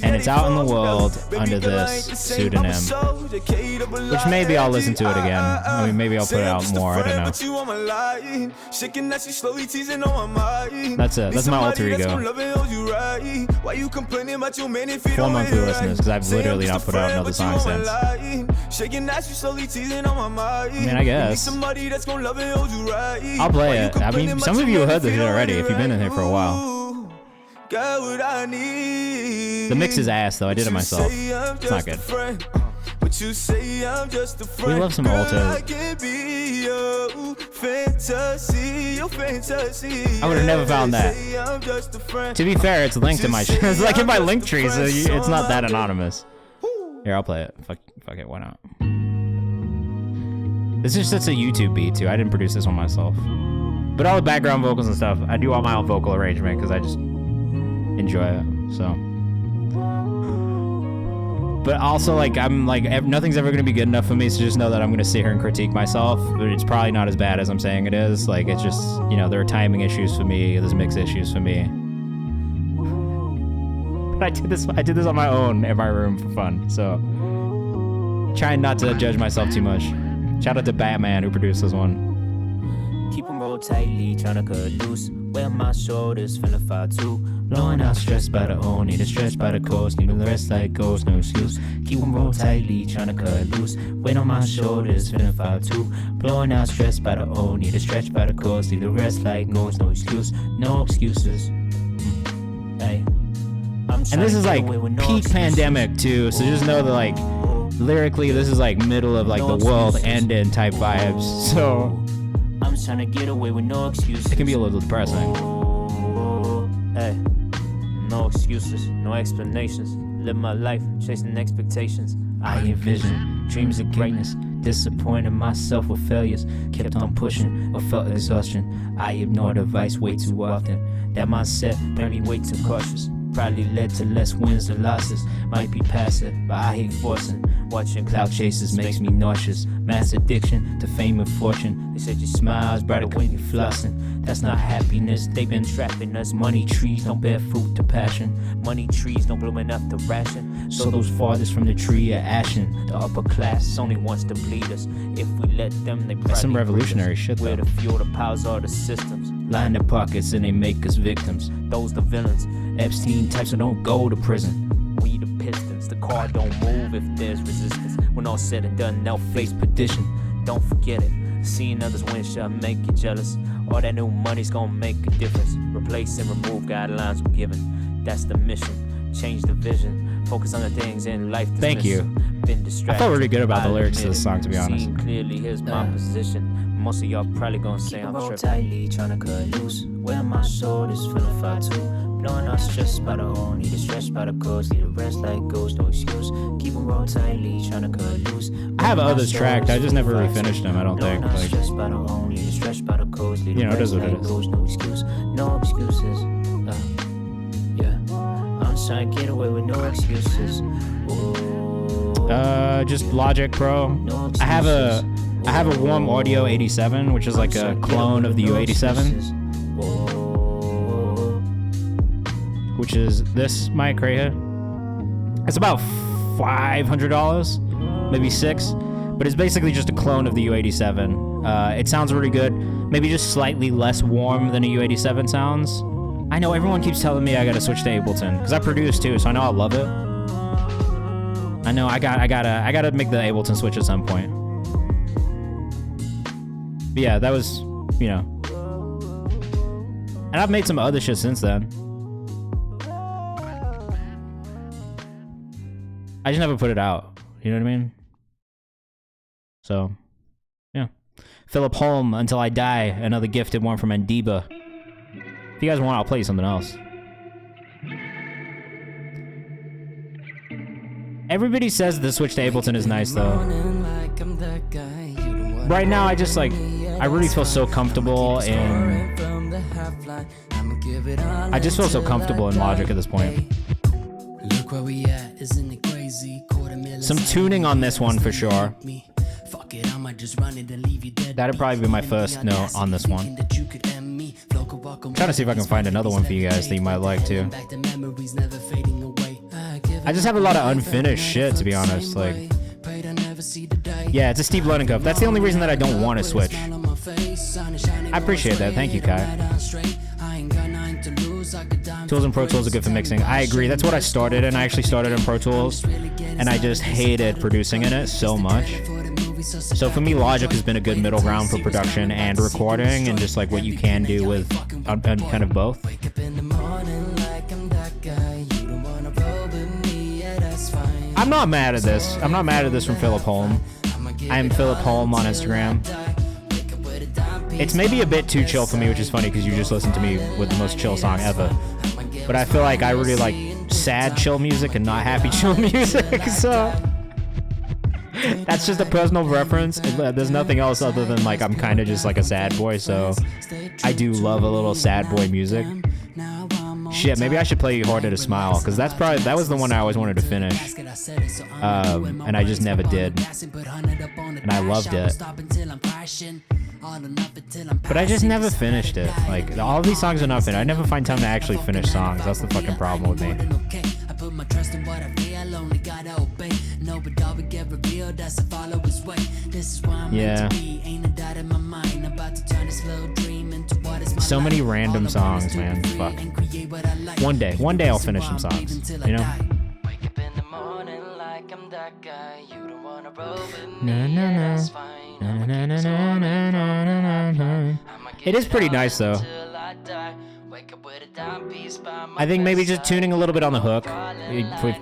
A: And it's out in the world under this pseudonym, which maybe I'll listen to it again. I mean, maybe I'll put it out more. I don't know. That's it. That's my alter ego. 4 monthly listeners, because I've literally not put out another song since. I mean, I guess. I'll play it. I mean, some of you have heard this already if you've been in here for a while. The mix is ass, though. I did it myself. It's not good. We love some alto. I would have never found that. To be fair, it's linked to my shit. It's like in my link tree, so it's not that anonymous. Here, I'll play it. Fuck it, why not? This is just a YouTube beat, too. I didn't produce this one myself. But all the background vocals and stuff, I do all my own vocal arrangement because I just enjoy it, so. But also, like, I'm like, nothing's ever gonna be good enough for me, so just know that I'm gonna sit here and critique myself. But it's probably not as bad as I'm saying it is. Like, it's just, you know, there are timing issues for me, there's mix issues for me. But I did this on my own in my room for fun, so trying not to judge myself too much. Shout out to Batman who produced this one.
I: Keep them roll tightly, tryna cut loose. Wear my shoulders, finna fall too. Blowing out stressed by the O, need a stretch by the coast, need a rest like ghost, no excuse. Keep them roll tightly, tryna cut loose. Weight on my shoulders, finna fall too. Blowing out stressed by the O, need a stretch by the coast, need a rest like ghost, no excuse, no excuses. Hey.
A: And this is like peak pandemic too, so just know that like lyrically this is like middle of like the world ending type vibes, so
I: I'm trying to get away with no excuses.
A: It can be a little depressing.
I: Hey, no excuses, no explanations. Live my life, chasing expectations. I envision dreams of greatness. Disappointed myself with failures. Kept on pushing or felt exhaustion. I ignored advice way too often. That mindset made me way too cautious. Probably led to less wins or losses. Might be passive, but I hate forcing. Watching cloud chasers makes me nauseous. Mass addiction to fame and fortune. They said your smile's brighter when you're flossing. That's not happiness, they've been trapping us. Money trees don't bear fruit to passion. Money trees don't bloom enough to ration. So those farthest from the tree are ashen. The upper class only wants to bleed us. If we let them, they
A: That's some revolutionary shit though.
I: Where the fuel, the powers are the systems.
A: Line their pockets and they make us victims.
I: Those the villains.
A: Epstein types who don't go to prison.
I: We the pistons, the car don't move if there's resistance. When all said and done, they'll face petition. Don't forget it. Seeing others win shall make you jealous. All that new money's gonna make a difference. Replace and remove guidelines we're given. That's the mission. Change the vision. Focus on the things in life.
A: Thank you.
I: Been distracted.
A: I felt really good about the lyrics to this song, to be honest.
I: Seeing clearly, here's my position. Most of y'all probably gonna say I'm tripping.
N: Tightly, tryna cut loose. Wear my shoulders, feeling far too. Blowing out stress by the O, need a stretch by the coast, need a rest like ghost, no excuse. Keep them roll tightly, tryna cut loose.
A: I have others tracked, I just never really finished them, I don't think. Like,
N: stress by the O, need a stretch by the coast,
A: you know, it is what it is.
N: No excuse, no excuses. Yeah, I'm trying to get away with no excuses.
A: Just Logic Pro. I have a Warm Audio 87, which is like a clone of the U87. Which is this mic right here. It's about $500, maybe $600, but it's basically just a clone of the U87. It sounds really good, maybe just slightly less warm than a U87 sounds. I know everyone keeps telling me I gotta switch to Ableton, because I produce too, so I know I love it. I know I gotta make the Ableton switch at some point. But yeah, that was, you know. And I've made some other shit since then. I just never put it out. You know what I mean? So, yeah. Philip Holm, Until I Die, another gifted one from Andiba. If you guys want, I'll play you something else. Everybody says the switch to Ableton is nice, though. Right now, I just, like, I really feel so comfortable in... I just feel so comfortable in Logic at this point.
O: Look where we at, isn't it crazy?
A: Some tuning on this one for sure. That'd probably be my first note on this one. I'm trying to see if I can find another one for you guys that you might like too. I just have a lot of unfinished shit, to be honest. Like, yeah, it's a Steve London cup. That's the only reason that I don't want to switch. I appreciate that. Thank you, Kai. Tools and Pro Tools are good for mixing. I agree. That's what I started, and I actually started in Pro Tools, and I just hated producing in it so much. So for me, Logic has been a good middle ground for production and recording, and just like what you can do with kind of both. I'm not mad at this. I'm not mad at this from Philip Holm. I am Philip Holm on Instagram. It's maybe a bit too chill for me, which is funny because you just listened to me with the most chill song ever. But I feel like I really like sad chill music and not happy chill music, so that's just a personal preference. There's nothing else other than like I'm kind of just like a sad boy, so I do love a little sad boy music. Shit, maybe I should play Harder to Smile, because that was the one I always wanted to finish. And I just never did. And I loved it. But I just never finished it. Like, all these songs are not finished. I never find time to actually finish songs. That's the fucking problem with me. Yeah. So many random songs, man. Fuck. One day I'll finish some songs, you know? It is pretty nice though. I think maybe just tuning a little bit on the hook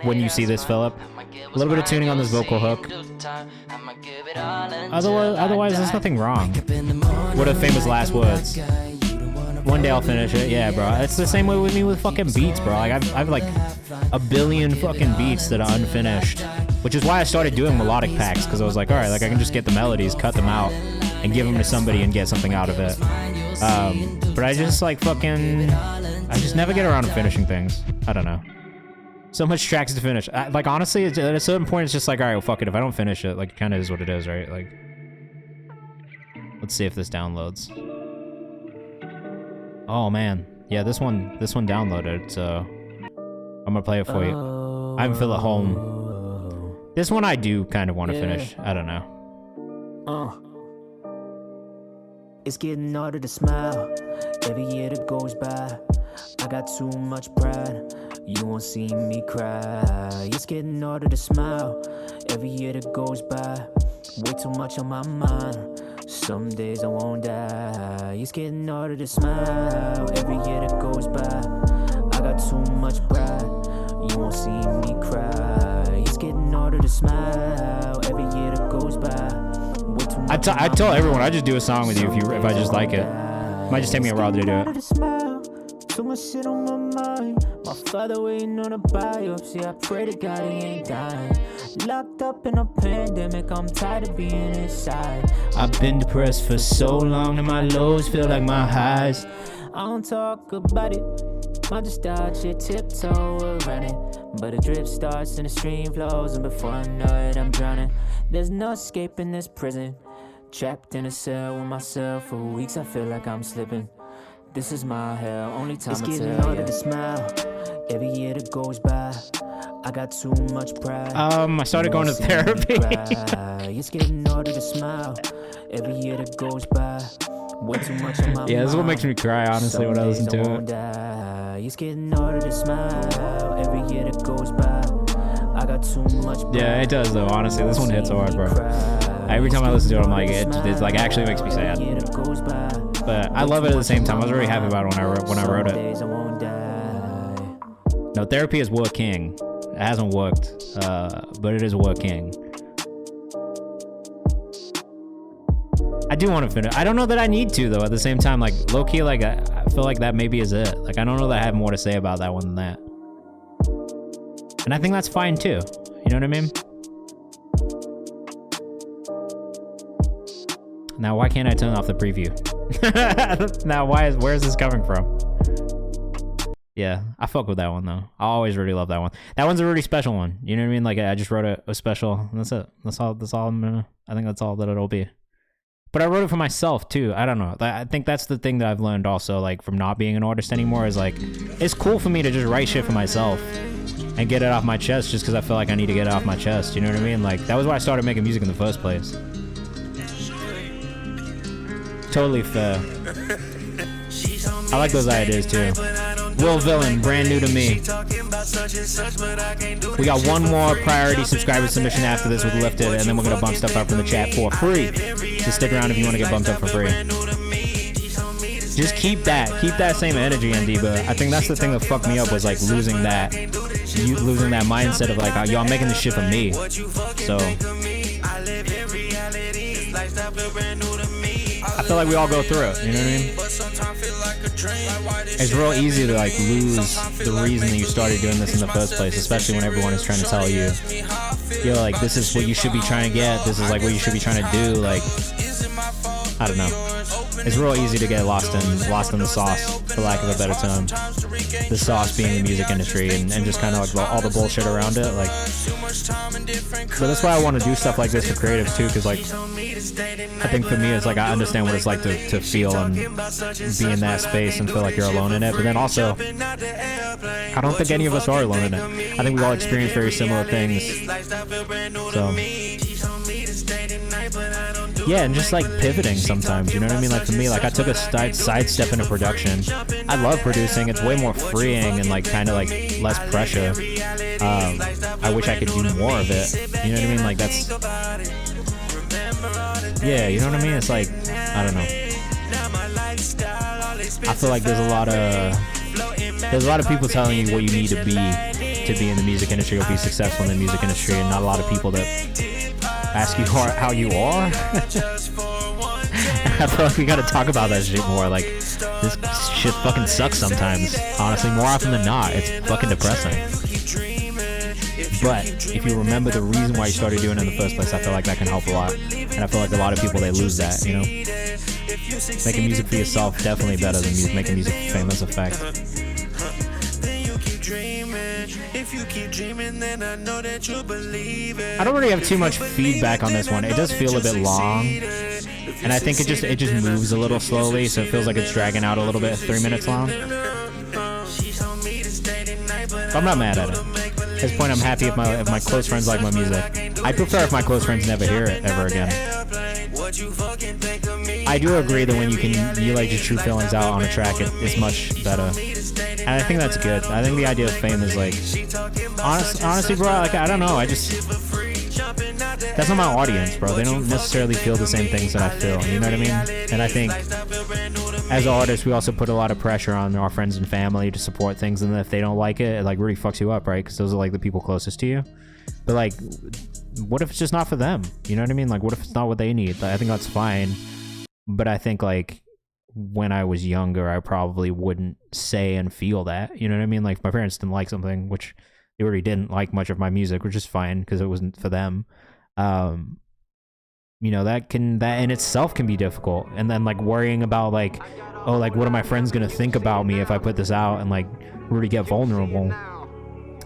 A: when you see this, Philip. A little bit of tuning on this vocal hook. Otherwise there's nothing wrong. What are famous last words? One day I'll finish it. Yeah, bro. It's the same way with me with fucking beats, bro. Like I've like a billion fucking beats that are unfinished, which is why I started doing melodic packs, because I was like, all right, like I can just get the melodies, cut them out, and give them to somebody and get something out of it. But I just like fucking, I just never get around to finishing things. I don't know. So much tracks to finish. Like honestly, at a certain point, it's just like, all right, well, fuck it. If I don't finish it, like it kind of is what it is, right? Like, let's see if this downloads. Oh man, yeah, this one downloaded, so I'm gonna play it for you. I'm Philip Holm. This one I do kind of want to finish. I don't know.
N: It's getting harder to smile every year that goes by. I got too much pride, you won't see me cry. It's getting harder to smile every year that goes by. Way too much on my mind. Some days I won't die. It's getting harder to smile every year that goes by. I got too much pride, you won't see me cry. It's getting harder to smile every year that goes by.
A: I tell everyone I just do a song with you if I just like it. Might just take me a while to do it.
N: Too much shit on my mind. My father waiting on a biopsy. I pray to God he ain't dying. Locked up in a pandemic, I'm tired of being inside.
A: I've been depressed for so long that my lows feel like my highs.
N: I don't talk about it, I just dodge it, tiptoe around it. But a drip starts and the stream flows, and before I know it, I'm drowning. There's no escaping this prison. Trapped in a cell with myself for weeks, I feel like I'm slipping. This is my hell, only time
A: It's
N: I
A: getting
N: tell
A: harder
N: to smile every year that goes by. I got too much pride.
A: I started going to therapy.
N: It's getting harder to smile every year that goes by. Way too much on my
A: Yeah, this is what makes me cry, honestly, when I listen to it.
N: It's getting harder to smile every year that goes by. I got too much pride.
A: Yeah, it does though, honestly. This one hits hard, bro. Every time I listen to it, I'm like, it's like actually makes me sad. But I love it at the same time. I was very happy about it when I wrote it. No, therapy is working. It hasn't worked, but it is working. I do want to finish. I don't know that I need to though. At the same time, like low key, like I feel like that maybe is it. Like I don't know that I have more to say about that one than that. And I think that's fine too. You know what I mean? Now, why can't I turn off the preview? Now, where is this coming from? Yeah, I fuck with that one though. I always really love that one. That one's a really special one. You know what I mean? Like I just wrote a special. And that's it. That's all I'm gonna. I think that's all that it'll be. But I wrote it for myself too. I don't know. I think that's the thing that I've learned also, like from not being an artist anymore, is like it's cool for me to just write shit for myself and get it off my chest just because I feel like I need to get it off my chest. You know what I mean? Like that was why I started making music in the first place. Totally fair. I like those ideas too. Will Villain, brand new to me. We got one more priority subscriber submission after this with Lifted, and then we're gonna bump stuff up from the chat for free. Just stick around if you want to get bumped up for free. Just keep that same energy, ND. But I think that's the thing that fucked me up was like losing that mindset of like, yo, I'm making this shit for me. So I feel like we all go through it, you know what I mean? It's real easy to like lose the reason that you started doing this in the first place, especially when everyone is trying to tell you, yo, like this is what you should be trying to get, this is like what you should be trying to do. Like, I don't know. It's real easy to get lost in the sauce, for lack of a better term. The sauce being the music industry and just kind of like all the bullshit around it. Like, but that's why I want to do stuff like this for creatives too, because like I think for me it's like I understand what it's like to feel and be in that space and feel like you're alone in it. But then also, I don't think any of us are alone in it. I think we all experience very similar things. So yeah, and just like pivoting sometimes, you know what I mean? Like for me, like I took a sidestep into production. I love producing. It's way more freeing and like kind of like less pressure. I wish I could do more of it. You know what I mean? Like that's, yeah, you know what I mean? It's like, I don't know. I feel like there's a lot of people telling you what you need to be in the music industry or be successful in the music industry, and not a lot of people that ask you how you are. I feel like we gotta talk about that shit more. Like, this shit fucking sucks sometimes. Honestly, more often than not, it's fucking depressing. But if you remember the reason why you started doing it in the first place, I feel like that can help a lot. And I feel like a lot of people, they lose that, you know? Making music for yourself, definitely better than making music for famous effect. I don't really have too much feedback on this one. It does feel a bit long, and I think it just moves a little slowly, so it feels like it's dragging out a little bit. 3 minutes long. I'm not mad at it. At this point, I'm happy if my close friends like my music. I prefer if my close friends never hear it ever again. I do agree that when you let your true feelings out on a track, it's much better. And I think that's good. I think the idea of fame is like, honestly, bro, like, I don't know. That's not my audience, bro. They don't necessarily feel the same things that I feel. You know what I mean? And I think as artists, we also put a lot of pressure on our friends and family to support things. And if they don't like it, it like really fucks you up, right? Because those are like the people closest to you. But like, what if it's just not for them? You know what I mean? Like, what if it's not what they need? Like, I think that's fine. But I think like when I was younger, I probably wouldn't say and feel that. You know what I mean? Like, if my parents didn't like something, which they really didn't like much of my music, which is fine because it wasn't for them. You know, that in itself can be difficult. And then like worrying about like, oh, like what are my friends gonna think about me if I put this out, and like really get vulnerable.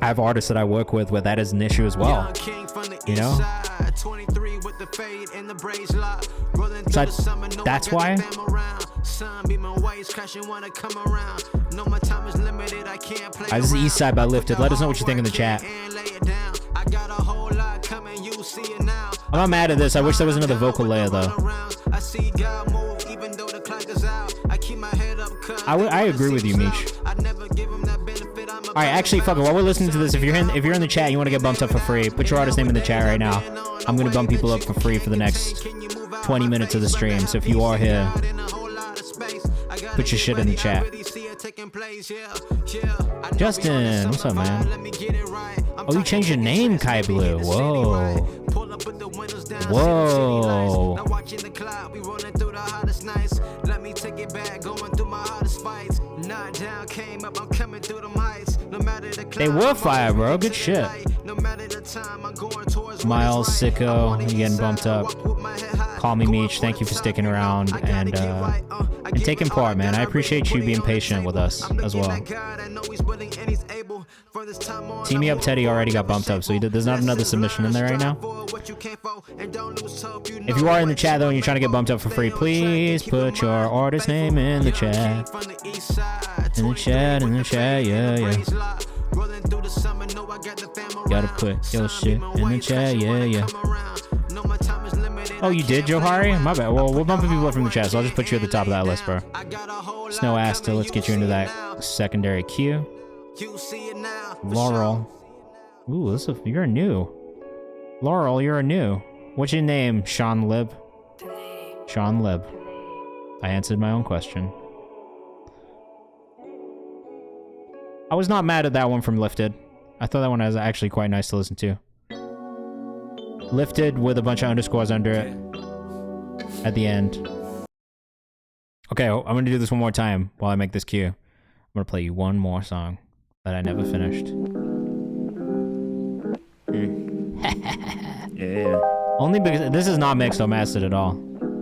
A: I have artists that I work with where that is an issue as well. You know? So that's why. This is East Side by Lifted. Let us know what you think in the chat. I'm not mad at this. I wish there was another vocal layer though. I agree with you, Meech. All right, actually, fuck it. While we're listening to this, if you're in the chat, you want to get bumped up for free, put your artist name in the chat right now. I'm gonna bump people up for free for the next 20 minutes of the stream. So if you are here, put your shit in the chat. Justin, what's up, man? Oh, you changed your name, Kai Blue. Whoa. Whoa. They were fire, bro. Good shit. Miles, Sicko, you getting bumped up. Call me Meech. Thank you for sticking around and taking part, man. I appreciate you being patient with us as well. Team Me Up Teddy already got bumped up, so there's not another submission in there right now. If you are in the chat though and you're trying to get bumped up for free, please put your artist name in the chat. In the chat, yeah. Gotta put your shit in the chat, yeah. Oh, you did, Johari? My bad. Well, we're bumping people up from the chat, so I'll just put you at the top of that list, bro. Snow Asta, let's get you into that secondary queue. Laurel. Ooh, you're new. Laurel, you're a new. What's your name, Sean Lib? Sean Lib. I answered my own question. I was not mad at that one from Lifted. I thought that one was actually quite nice to listen to. Lifted with a bunch of underscores under it at the end. Okay, I'm gonna do this one more time while I make this cue. I'm gonna play you one more song that I never finished.
N: Yeah.
A: Only because this is not mixed or mastered at all.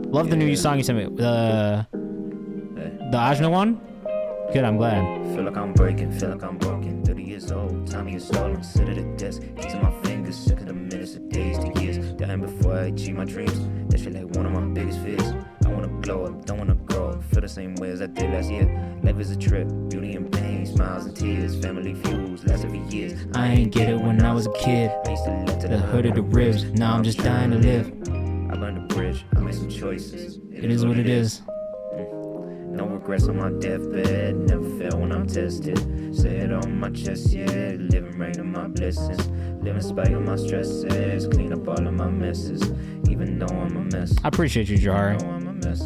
A: Love the new song you sent me. The Ajna one? Good, I'm glad.
N: Feel like I'm breaking, feel like I'm broken. 30 years old, time is stolen. Sit at a desk, keys on my fingers, sick of the minutes, the days, the years. Dying before I achieve my dreams. That shit like one of my biggest fears. I wanna glow up, don't wanna grow up. Feel the same way as I did last year. Life is a trip, beauty and pain, smiles and tears. Family feuds, last for years.
A: I ain't get it when I was a kid.
N: I used to live to
A: the hood of the ribs. Now I'm just dying to live.
N: I burned the bridge, I made some choices.
A: It is what it is.
N: No regrets on my deathbed, never fail when I'm tested. Say it on my chest, yeah, living right in my blessings. Living spite of my stresses, clean up all of my messes. Even though I'm a mess.
A: I appreciate you, Jahari.
N: Even though I'm a mess.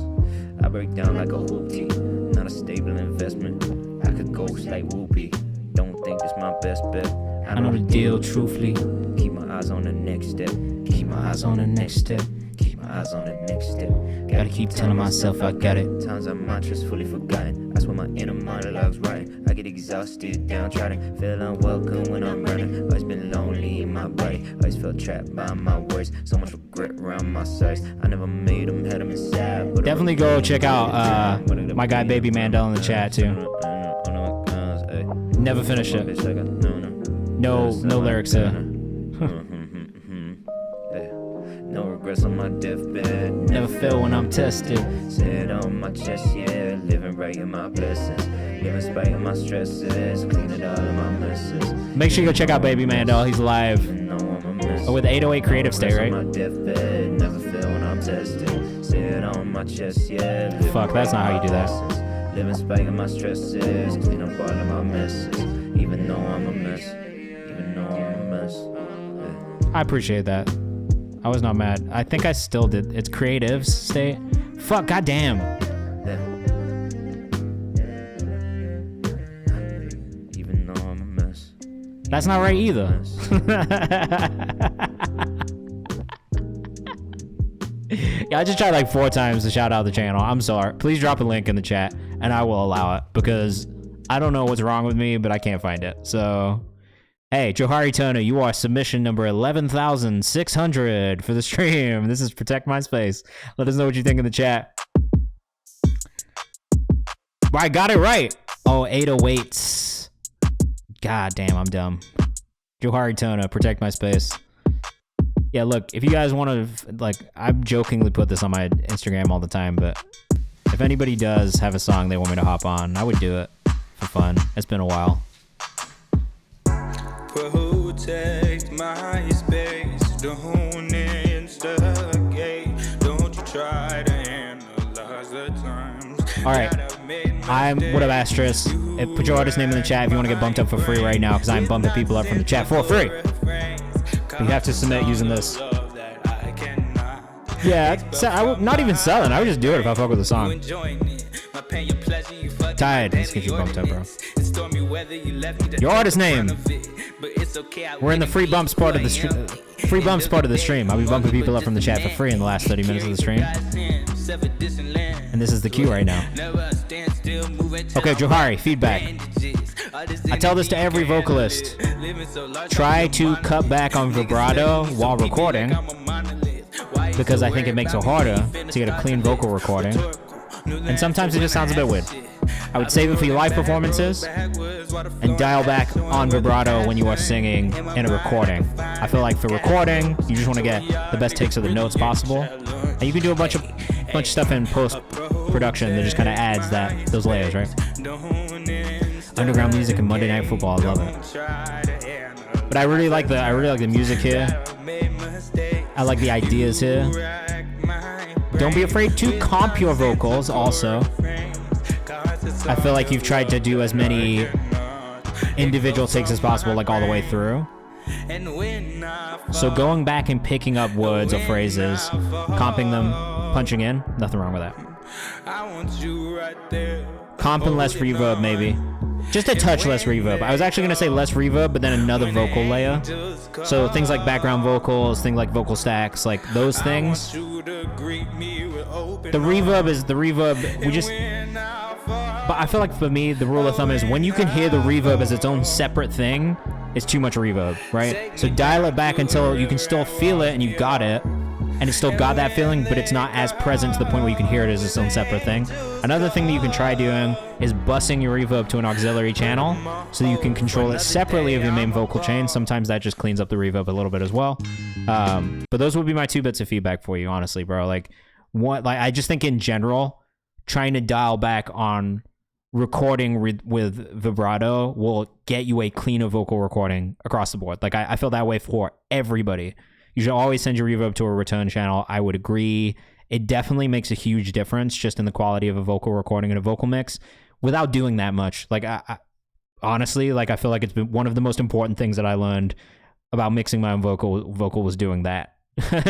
N: I break down like a hoopty, not a stable investment. I could ghost like Whoopi, don't think it's my best bet.
A: I know the deal, truthfully.
N: Keep my eyes on the next step.
A: Keep my eyes on the next step.
N: Keep my eyes on the next step.
A: Gotta keep telling myself I got it.
N: Times our mantras fully forgotten. I swear my inner monologue's writing. I get exhausted, downtrodden. Feel unwelcome when I'm running. Always been lonely in my body. Always felt trapped by my words. So much regret around my sides. I never made them, had them inside. But
A: definitely go check out my guy Baby Mandel in the chat too. Never finished it. No lyrics there.
N: No regrets on my deathbed.
A: Never fail when I'm tested.
N: Say it on my chest, yeah. Living right in my blessings. Living spite of my stresses. Cleaning all of my messes.
A: Make sure you go check out Baby Mandel. He's live. With 808 Creative State, right?
N: My deathbed. Never fail when I'm tested. Say it on my chest, yeah.
A: Fuck, that's not how you do that.
N: Living spite of my stresses. Clean up all of my messes. Even though I'm a mess. Even though I'm a mess. Yeah.
A: I appreciate that. I was not mad. I think I still did. It's Creatives State. Fuck, goddamn.
N: Even though I'm a mess.
A: That's not right either. Yeah, I just tried like 4 times to shout out the channel. I'm sorry. Please drop a link in the chat and I will allow it because I don't know what's wrong with me, but I can't find it. So, hey, Johari Turner, you are submission number 11,600 for the stream. This is Protect My Space. Let us know what you think in the chat. I got it right. Oh, 808s. God damn, I'm dumb. Johari Turner, Protect My Space. Yeah, look, if you guys want to, like, I jokingly put this on my Instagram all the time, but if anybody does have a song they want me to hop on, I would do it for fun. It's been a while.
P: Protect my space, don't instigate, don't you try to analyze the times.
A: All right, What up, Asterisk? Put your artist name in the chat if you want to get bumped up for free right now, because I'm bumping people up from the chat for free. But you have to submit using this. Yeah, not even selling. I would just do it if I fuck with the song. Tired. Let's get you bumped up, bro. Your artist name. We're in the free bumps part of the stream. Free bumps part of the stream. I'll be bumping people up from the chat for free in the last 30 minutes of the stream. And this is the cue right now. Okay, Johari, feedback. I tell this to every vocalist. Try to cut back on vibrato while recording, because I think it makes it harder to get a clean vocal recording. And sometimes it just sounds a bit weird. I would save it for your live performances and dial back on vibrato when you are singing in a recording. I feel like for recording, you just want to get the best takes of the notes possible. And you can do a bunch of stuff in post-production that just kind of adds those layers, right? Underground music and Monday Night Football, I love it. But I really like the music here. I like the ideas here. Don't be afraid to comp your vocals also. I feel like you've tried to do as many individual takes as possible, like all the way through. So going back and picking up words or phrases, comping them, punching in, nothing wrong with that. Comp and less reverb, maybe. Just a touch less reverb. I was actually going to say less reverb, but then another vocal layer. So things like background vocals, things like vocal stacks, like those things. The reverb, we just... But I feel like for me, the rule of thumb is when you can hear the reverb as its own separate thing, it's too much reverb, right? So dial it back until you can still feel it and you've got it, and it's still got that feeling, but it's not as present to the point where you can hear it as its own separate thing. Another thing that you can try doing is busing your reverb to an auxiliary channel so that you can control it separately of your main vocal chain. Sometimes that just cleans up the reverb a little bit as well. But those would be my 2 bits of feedback for you, honestly, bro. I just think in general, trying to dial back on recording with vibrato will get you a cleaner vocal recording across the board. Like I feel that way for everybody. You should always send your reverb to a return channel. I would agree. It definitely makes a huge difference just in the quality of a vocal recording and a vocal mix without doing that much. Like I honestly, like I feel like it's been one of the most important things that I learned about mixing my own vocal was doing that.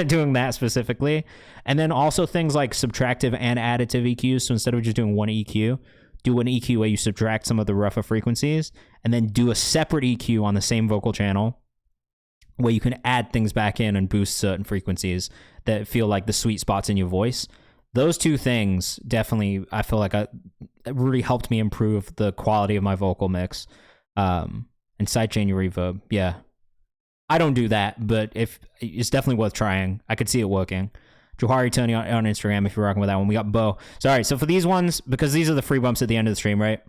A: Doing that specifically. And then also things like subtractive and additive EQs. So instead of just doing one EQ, do an EQ where you subtract some of the rougher frequencies and then do a separate EQ on the same vocal channel where you can add things back in and boost certain frequencies that feel like the sweet spots in your voice. Those 2 things definitely, I feel like it really helped me improve the quality of my vocal mix. And sidechain your reverb. Yeah. I don't do that, but if it's definitely worth trying. I could see it working. Johari Tony on Instagram if you're rocking with that one. We got Bo. So, all right, so for these ones, because these are the free bumps at the end of the stream, right?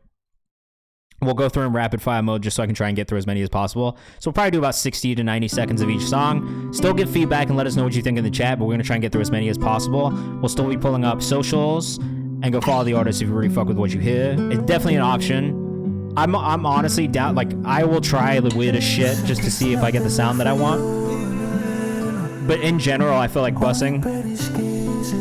A: We'll go through in rapid fire mode just so I can try and get through as many as possible. So we'll probably do about 60 to 90 seconds of each song. Still give feedback and let us know what you think in the chat, but we're going to try and get through as many as possible. We'll still be pulling up socials and go follow the artist if you really fuck with what you hear. It's definitely an option. I'm honestly down. Like, I will try the weirdest shit just to see if I get the sound that I want. But in general, I feel like bussing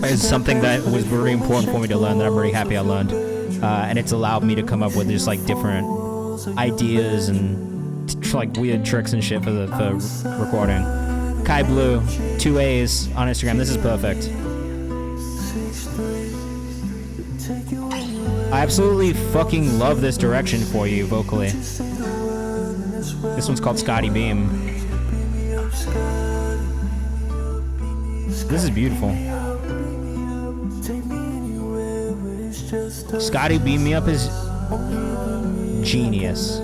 A: is something that was very important for me to learn that I'm very happy I learned. And it's allowed me to come up with just like different ideas and like weird tricks and shit for recording. Kai Blue, 2 A's on Instagram. This is perfect. I absolutely fucking love this direction for you vocally. This one's called Scotty Beam. This is beautiful. Scotty Beam Me Up is genius.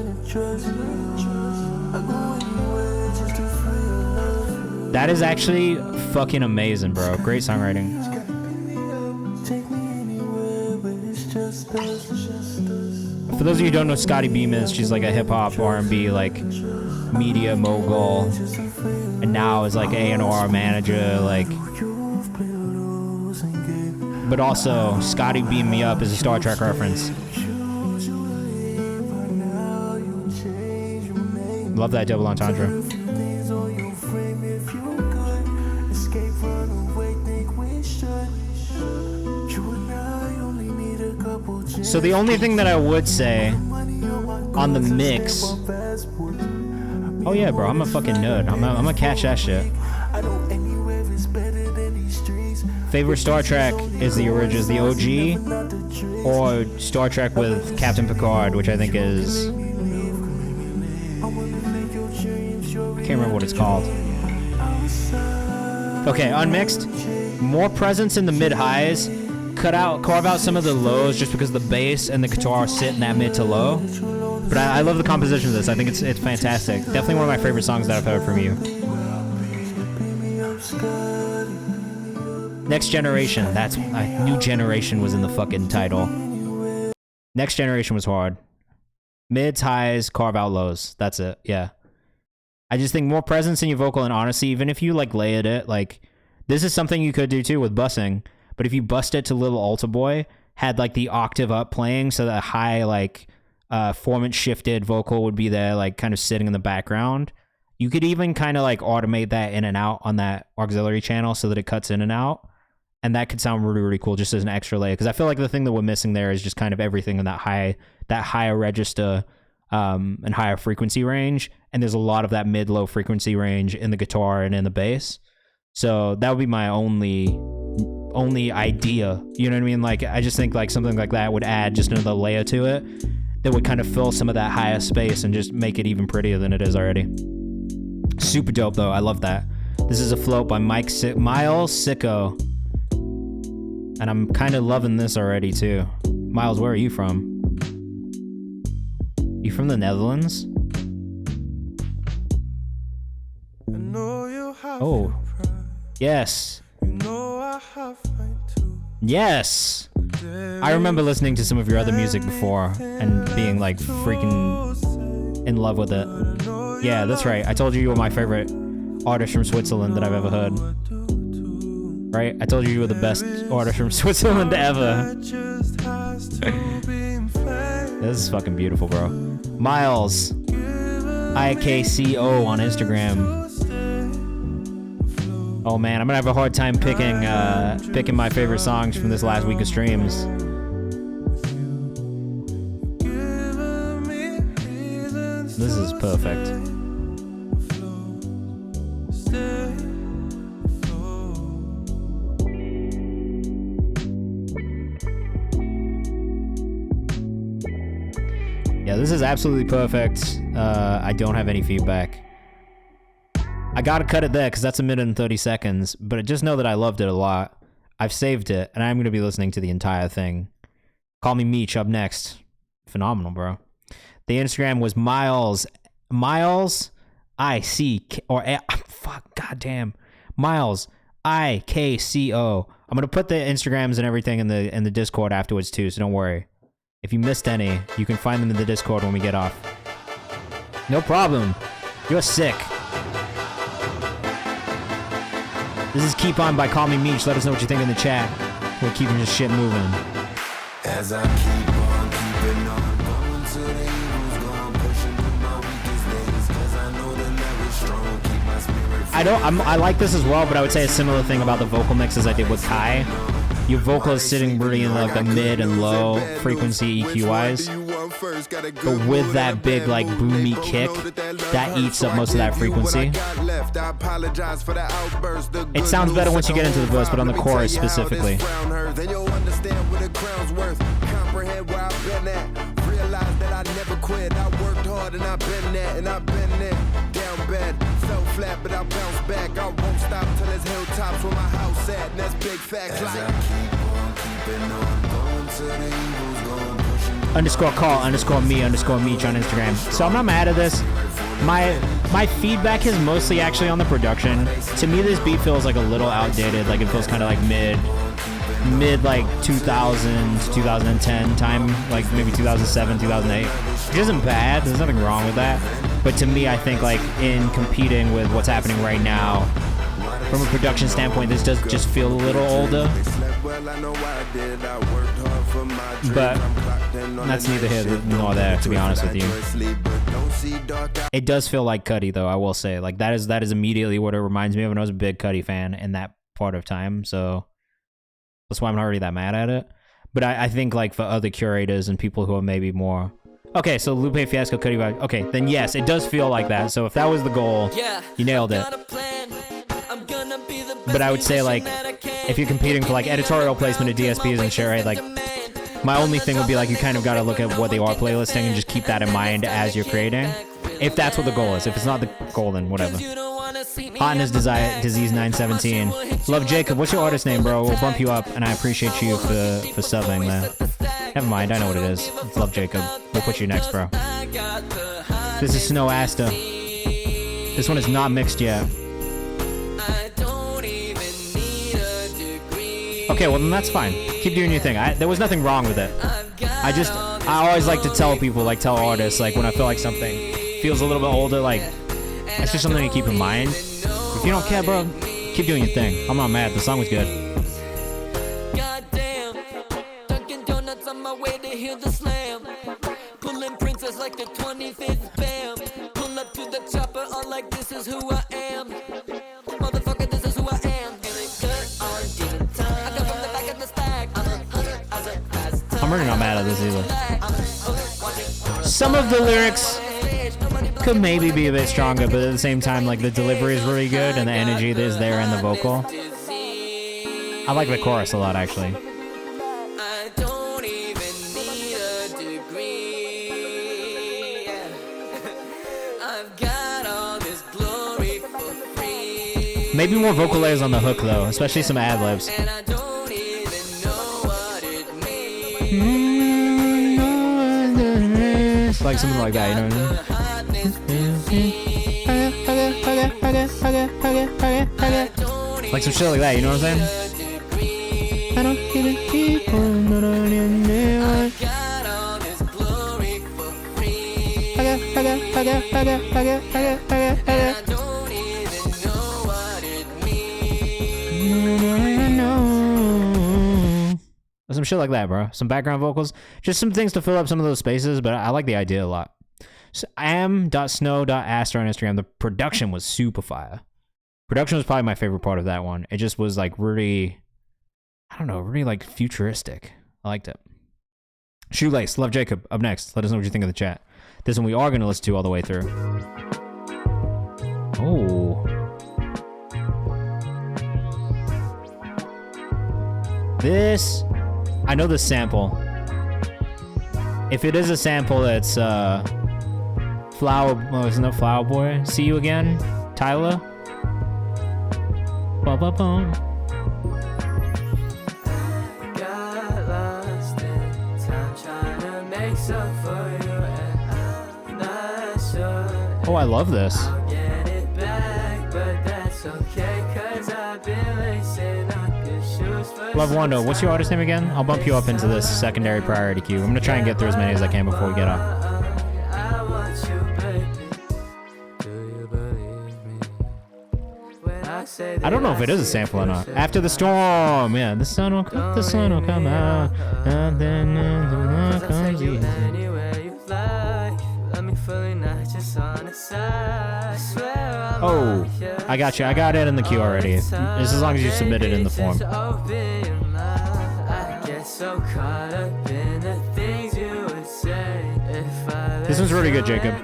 A: That is actually fucking amazing, bro. Great songwriting. For those of you who don't know who Scotty Beam is, she's like a hip-hop, R&B, like, media mogul. And now is like A&R manager, like... But also, Scotty Beam Me Up is a Star Trek reference. Love that double entendre. So the only thing that I would say on the mix. Oh yeah, bro, I'm a fucking nerd. I'm gonna catch that shit. Favorite Star Trek is the original, is the OG, or Star Trek with Captain Picard, which I think is, can't remember what it's called. Okay, unmixed. More presence in the mid highs. Carve out some of the lows just because the bass and the guitar sit in that mid to low. But I love the composition of this. I think it's fantastic. Definitely one of my favorite songs that I've heard from you. Next Generation. That's New Generation was in the fucking title. Next Generation was hard. Mids, highs, carve out lows. That's it. Yeah. I just think more presence in your vocal, and honestly, even if you like layered it, like this is something you could do too with bussing. But if you bust it to Little Altar Boy, had like the octave up playing, so that high like formant shifted vocal would be there, like kind of sitting in the background. You could even kind of like automate that in and out on that auxiliary channel so that it cuts in and out. And that could sound really, really cool just as an extra layer. Because I feel like the thing that we're missing there is just kind of everything in that higher register and higher frequency range. And there's a lot of that mid-low frequency range in the guitar and in the bass. So that would be my only idea. You know what I mean? Like, I just think like something like that would add just another layer to it that would kind of fill some of that higher space and just make it even prettier than it is already. Super dope though. I love that. This is a float by Miles Sicko. And I'm kind of loving this already too. Miles, where are you from? You from the Netherlands? Oh. Yes. Yes. I remember listening to some of your other music before and being like freaking in love with it. Yeah, that's right. I told you were my favorite artist from Switzerland that I've ever heard. Right? I told you were the best artist from Switzerland ever. This is fucking beautiful, bro. Miles. IKCO on Instagram. Oh man, I'm gonna have a hard time picking my favorite songs from this last week of streams. This is perfect. Yeah, this is absolutely perfect. I don't have any feedback. I gotta cut it there because that's 1 minute and 30 seconds, but just know that I loved it a lot. I've saved it, and I'm gonna be listening to the entire thing. Call me Meech up next. Phenomenal, bro. The Instagram was Miles Miles IKCO. I'm gonna put the Instagrams and everything in the Discord afterwards too, so don't worry. If you missed any, you can find them in the Discord when we get off. No problem. You're sick. This is Keep On by Call Me Meech. Let us know what you think in the chat. We're keeping this shit moving.
M: As I keep on keeping on, going to the Eagles, going pushing through my weakest days, 'cause I know the love is strong, keep my spirit.
A: I like this as well, but I would say a similar thing about the vocal mix as I did with Kai. Your vocal is sitting really in like the mid and low frequency EQ wise, but with that big like boomy kick, that eats up most of that frequency. It sounds better once you get into the verse, but on the chorus specifically.
M: Then you'll understand what a crown's worth. Comprehend where I've been at. Realize that I never quit. I worked hard and I've been there, and I've been there. Down bad, fell flat, but I bounce back. I won't stop till there's hilltops where my house at, and that's big facts. Like I keep on keeping on, going to the Eagles, going pushing.
A: _call_me_Meech on Instagram. So I'm not mad at this. My feedback is mostly actually on the production. To me, this beat feels like a little outdated. Like it feels kind of like mid like 2000 to 2010 time, like maybe 2007, 2008. Which isn't bad. There's nothing wrong with that. But to me, I think like in competing with what's happening right now, from a production standpoint, this does just feel a little older. But that's neither here nor there, to be honest with you. It does feel like Cudi, though, I will say. Like that is immediately what it reminds me of, and I was a big Cudi fan in that part of time, so that's why I'm not really that mad at it. But I think like for other curators and people who are maybe more... Okay, so Lupe Fiasco Cudi vibe. Okay, then yes, it does feel like that. So if that was the goal, you nailed it. But I would say like, if you're competing for like editorial placement at DSPs and shit, right? Like, my only thing would be like, you kind of got to look at what they are playlisting and just keep that in mind as you're creating. If that's what the goal is. If it's not the goal, then whatever. Hotness Disease 917. Love Jacob. What's your artist name, bro? We'll bump you up, and I appreciate you for subbing there. Never mind, I know what it is. It's Love Jacob. We'll put you next, bro. This is Snow Asta. This one is not mixed yet. Okay, well then that's fine. Keep doing your thing. There was nothing wrong with it. I always like to tell people, like tell artists, like when I feel like something feels a little bit older, like it's just something to keep in mind. If you don't care, bro, keep doing your thing. I'm not mad. The song was good.
Q: Goddamn, Dunkin' Donuts on my way to hear the slam. Pulling princess like the 25th bam. Pull up to the chopper, all like this is who I am. Motherfucker, this is who I am. Feeling good on demon time. I got from the back of the stack.
A: I'm really not mad at this either. Some of the lyrics could maybe be a bit stronger, but at the same time, like the delivery is really good and the energy is there in the vocal. I like the chorus a lot, actually.
Q: I don't even need a degree. I've got all this glory for free.
A: Maybe more vocal layers on the hook though, especially some ad-libs.
Q: And I don't even know what it means.
A: Like something like that, you know what I mean? Like some shit like that, you know what I'm saying? I don't even keep on, but I got all this glory for free. I
Q: don't even know what it means.
A: Some shit like that, bro. Some background vocals. Just some things to fill up some of those spaces, but I like the idea a lot. So, am.snow.aster on Instagram. The production was super fire. Production was probably my favorite part of that one. It just was like really, I don't know, really like futuristic. I liked it. Shoelace, Love Jacob, up next. Let us know what you think in the chat. This one we are going to listen to all the way through. Oh. This, I know the sample. If it is a sample that's Flower, oh, isn't that Flower Boy? See You Again, Tyler. Bum, bum, bum.
M: Got lost in time trying to make up for you, and I'm not sure.
A: Oh, I love this.
M: I'll get it back, but that's okay, 'cause I've been lacing up your shoes for
A: Love Wando, what's your artist name again? I'll bump you up into this secondary priority queue. I'm gonna try and get through as many as I can before we get up. I don't know if it is a sample or not. After the storm, yeah, the sun will come out, and then the comes easy. Oh, I got you. I got it in the queue already. Just as long as you submit it in the form. This one's really good, Jacob.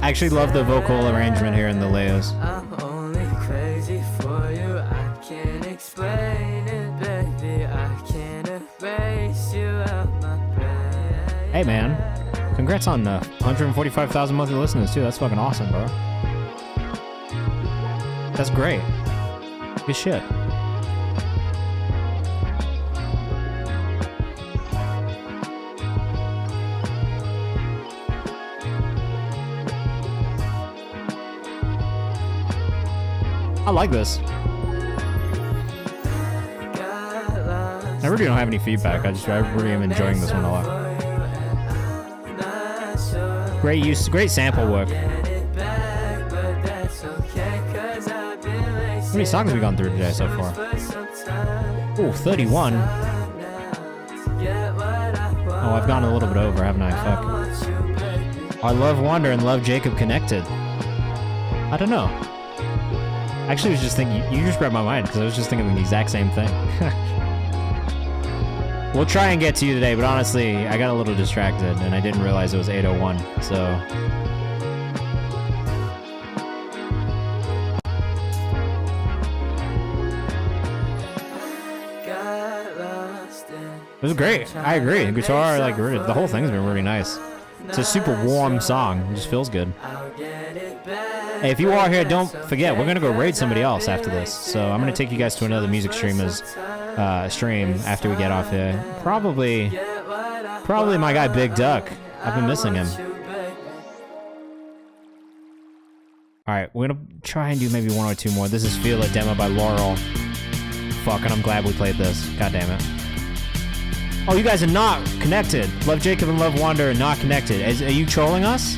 A: I actually love the vocal arrangement here in the layers.
M: I'm only crazy for you. I can't explain it, baby. I can't erase you out my brain.
A: Hey, man. Congrats on 145,000 monthly listeners, too. That's fucking awesome, bro. That's great. Good shit. I like this. I really don't have any feedback. I really am enjoying this one a lot. Great use, great sample work. How many songs have we gone through today so far? Ooh, 31. Oh, I've gone a little bit over, haven't I? Fuck. I Love Wander and Love Jacob connected. I don't know. Actually, I was just thinking, you just read my mind because I was just thinking the exact same thing. We'll try and get to you today, but honestly, I got a little distracted and I didn't realize it was 8:01. So. It was great. I agree. The guitar, like, the whole thing's been really nice. It's a super warm song. It just feels good. Hey, if you are here, don't forget, we're going to go raid somebody else after this. So I'm going to take you guys to another music streamer's stream after we get off here. Probably my guy Big Duck. I've been missing him. Alright, we're going to try and do maybe one or two more. This is Feel It demo by Laurel. Fuck, and I'm glad we played this. God damn it. Oh, you guys are not connected. Love Jacob and Love Wander are not connected. Are you trolling us?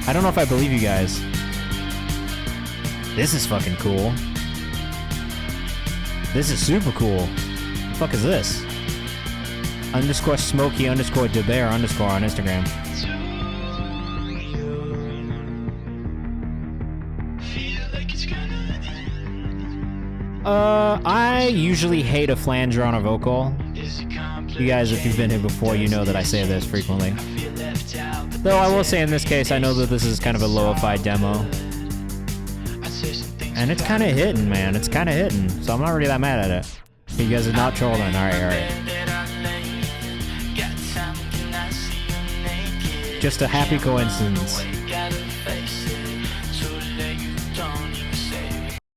A: I don't know if I believe you guys. This is fucking cool. This is super cool. What the fuck is this? _ Smokey _ DeBear _ on Instagram. I usually hate a flanger on a vocal. You guys, if you've been here before, you know that I say this frequently. Though I will say in this case, I know that this is kind of a lo-fi demo. And it's kind of hitting, man. It's kind of hitting. So I'm not really that mad at it. You guys are not trolling. Alright. Just a happy coincidence.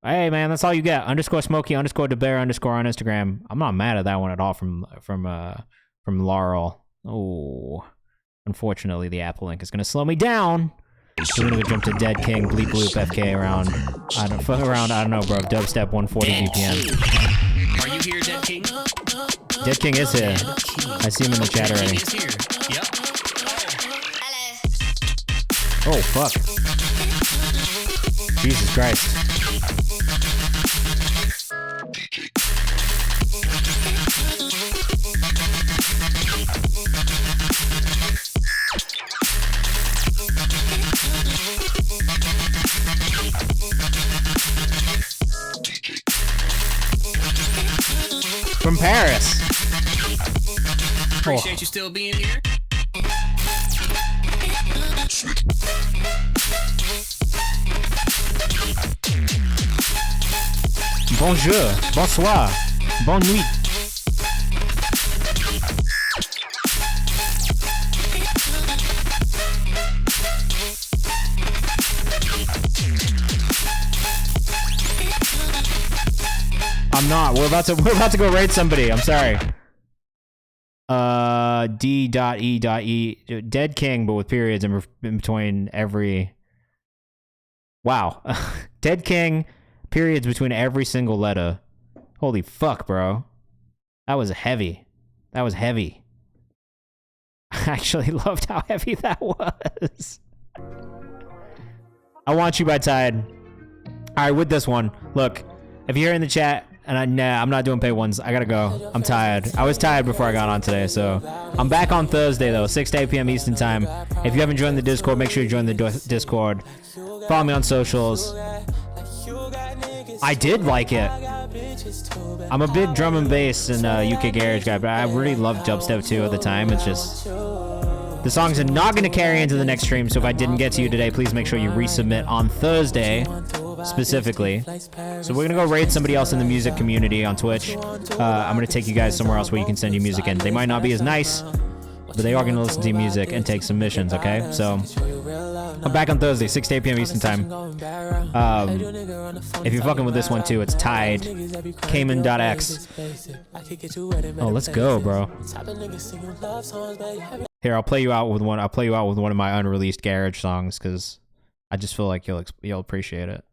A: Hey man, that's all you get. _ Smokey _ DeBear _ on Instagram. I'm not mad at that one at all from Laurel. Oh, unfortunately the Apple link is gonna slow me down. So we're gonna go jump to Dead King Bleep Bloop FK around I don't know, bro. Dubstep 140 BPM.
O: Are you here, Dead King?
A: Dead King is here. I see him in the chat already.
O: Yep.
A: Oh fuck. Jesus Christ. From Paris.
O: Appreciate you still being here.
A: Bonjour, bonsoir, bonne nuit. I'm not. We're about to go raid somebody. I'm sorry. D.E.E. Dead King, but with periods in between every. Wow. Dead King, periods between every single letter. Holy fuck, bro. That was heavy. That was heavy. I actually loved how heavy that was. I Want You by Tide. All right, with this one, look, if you're in the chat, and I'm not doing pay ones. I gotta go. I'm tired. I was tired before I got on today, so I'm back on Thursday though, 6 to 8 p.m. Eastern time. If you haven't joined the Discord, make sure you join the Discord. Follow me on socials. I did like it. I'm a big drum and bass and UK garage guy, but I really loved dubstep too at the time. It's just the songs are not going to carry into the next stream, so if I didn't get to you today, please make sure you resubmit on Thursday specifically. So we're going to go raid somebody else in the music community on Twitch. I'm going to take you guys somewhere else where you can send your music in. They might not be as nice, but they are going to listen to your music and take submissions, okay? So I'm back on Thursday, 6 to 8 p.m. Eastern time. If you're fucking with this one too, it's Tide, Cayman.x. Oh, let's go, bro. Here, I'll play you out with one. I'll play you out with one of my unreleased garage songs because I just feel like you'll appreciate it.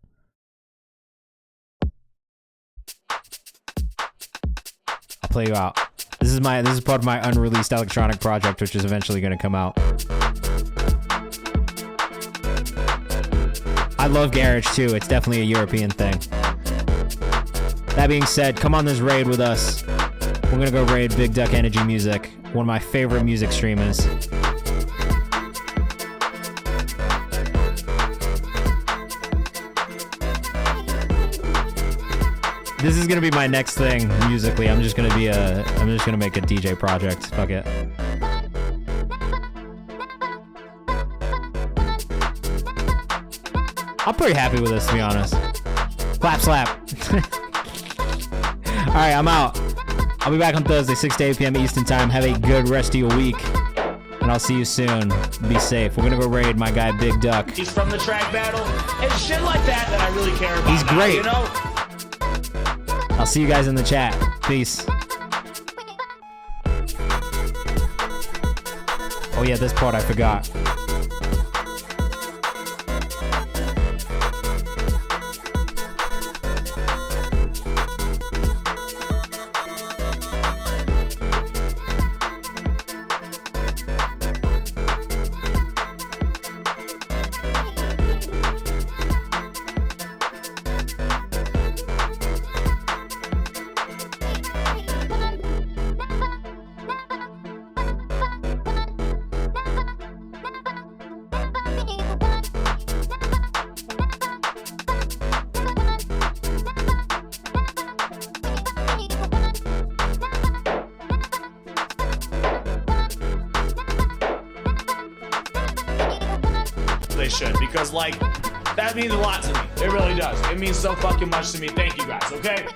A: I'll play you out. This is part of my unreleased electronic project, which is eventually going to come out. I love garage too. It's definitely a European thing. That being said, come on this raid with us. We're gonna go raid Big Duck Energy Music, one of my favorite music streamers. This is gonna be my next thing musically. I'm just gonna make a DJ project. Fuck it. I'm pretty happy with this, to be honest. Clap slap. All right, I'm out. I'll be back on Thursday, 6 to 8 p.m. Eastern time. Have a good rest of your week, and I'll see you soon. Be safe. We're gonna go raid my guy Big Duck.
R: He's from the track battle and shit like that I really care about.
A: He's great.
R: You know.
A: I'll see you guys in the chat. Peace. Oh yeah, this part I forgot.
R: They should, because like that means a lot to me. It really does. It means so fucking much to me. Thank you guys, okay?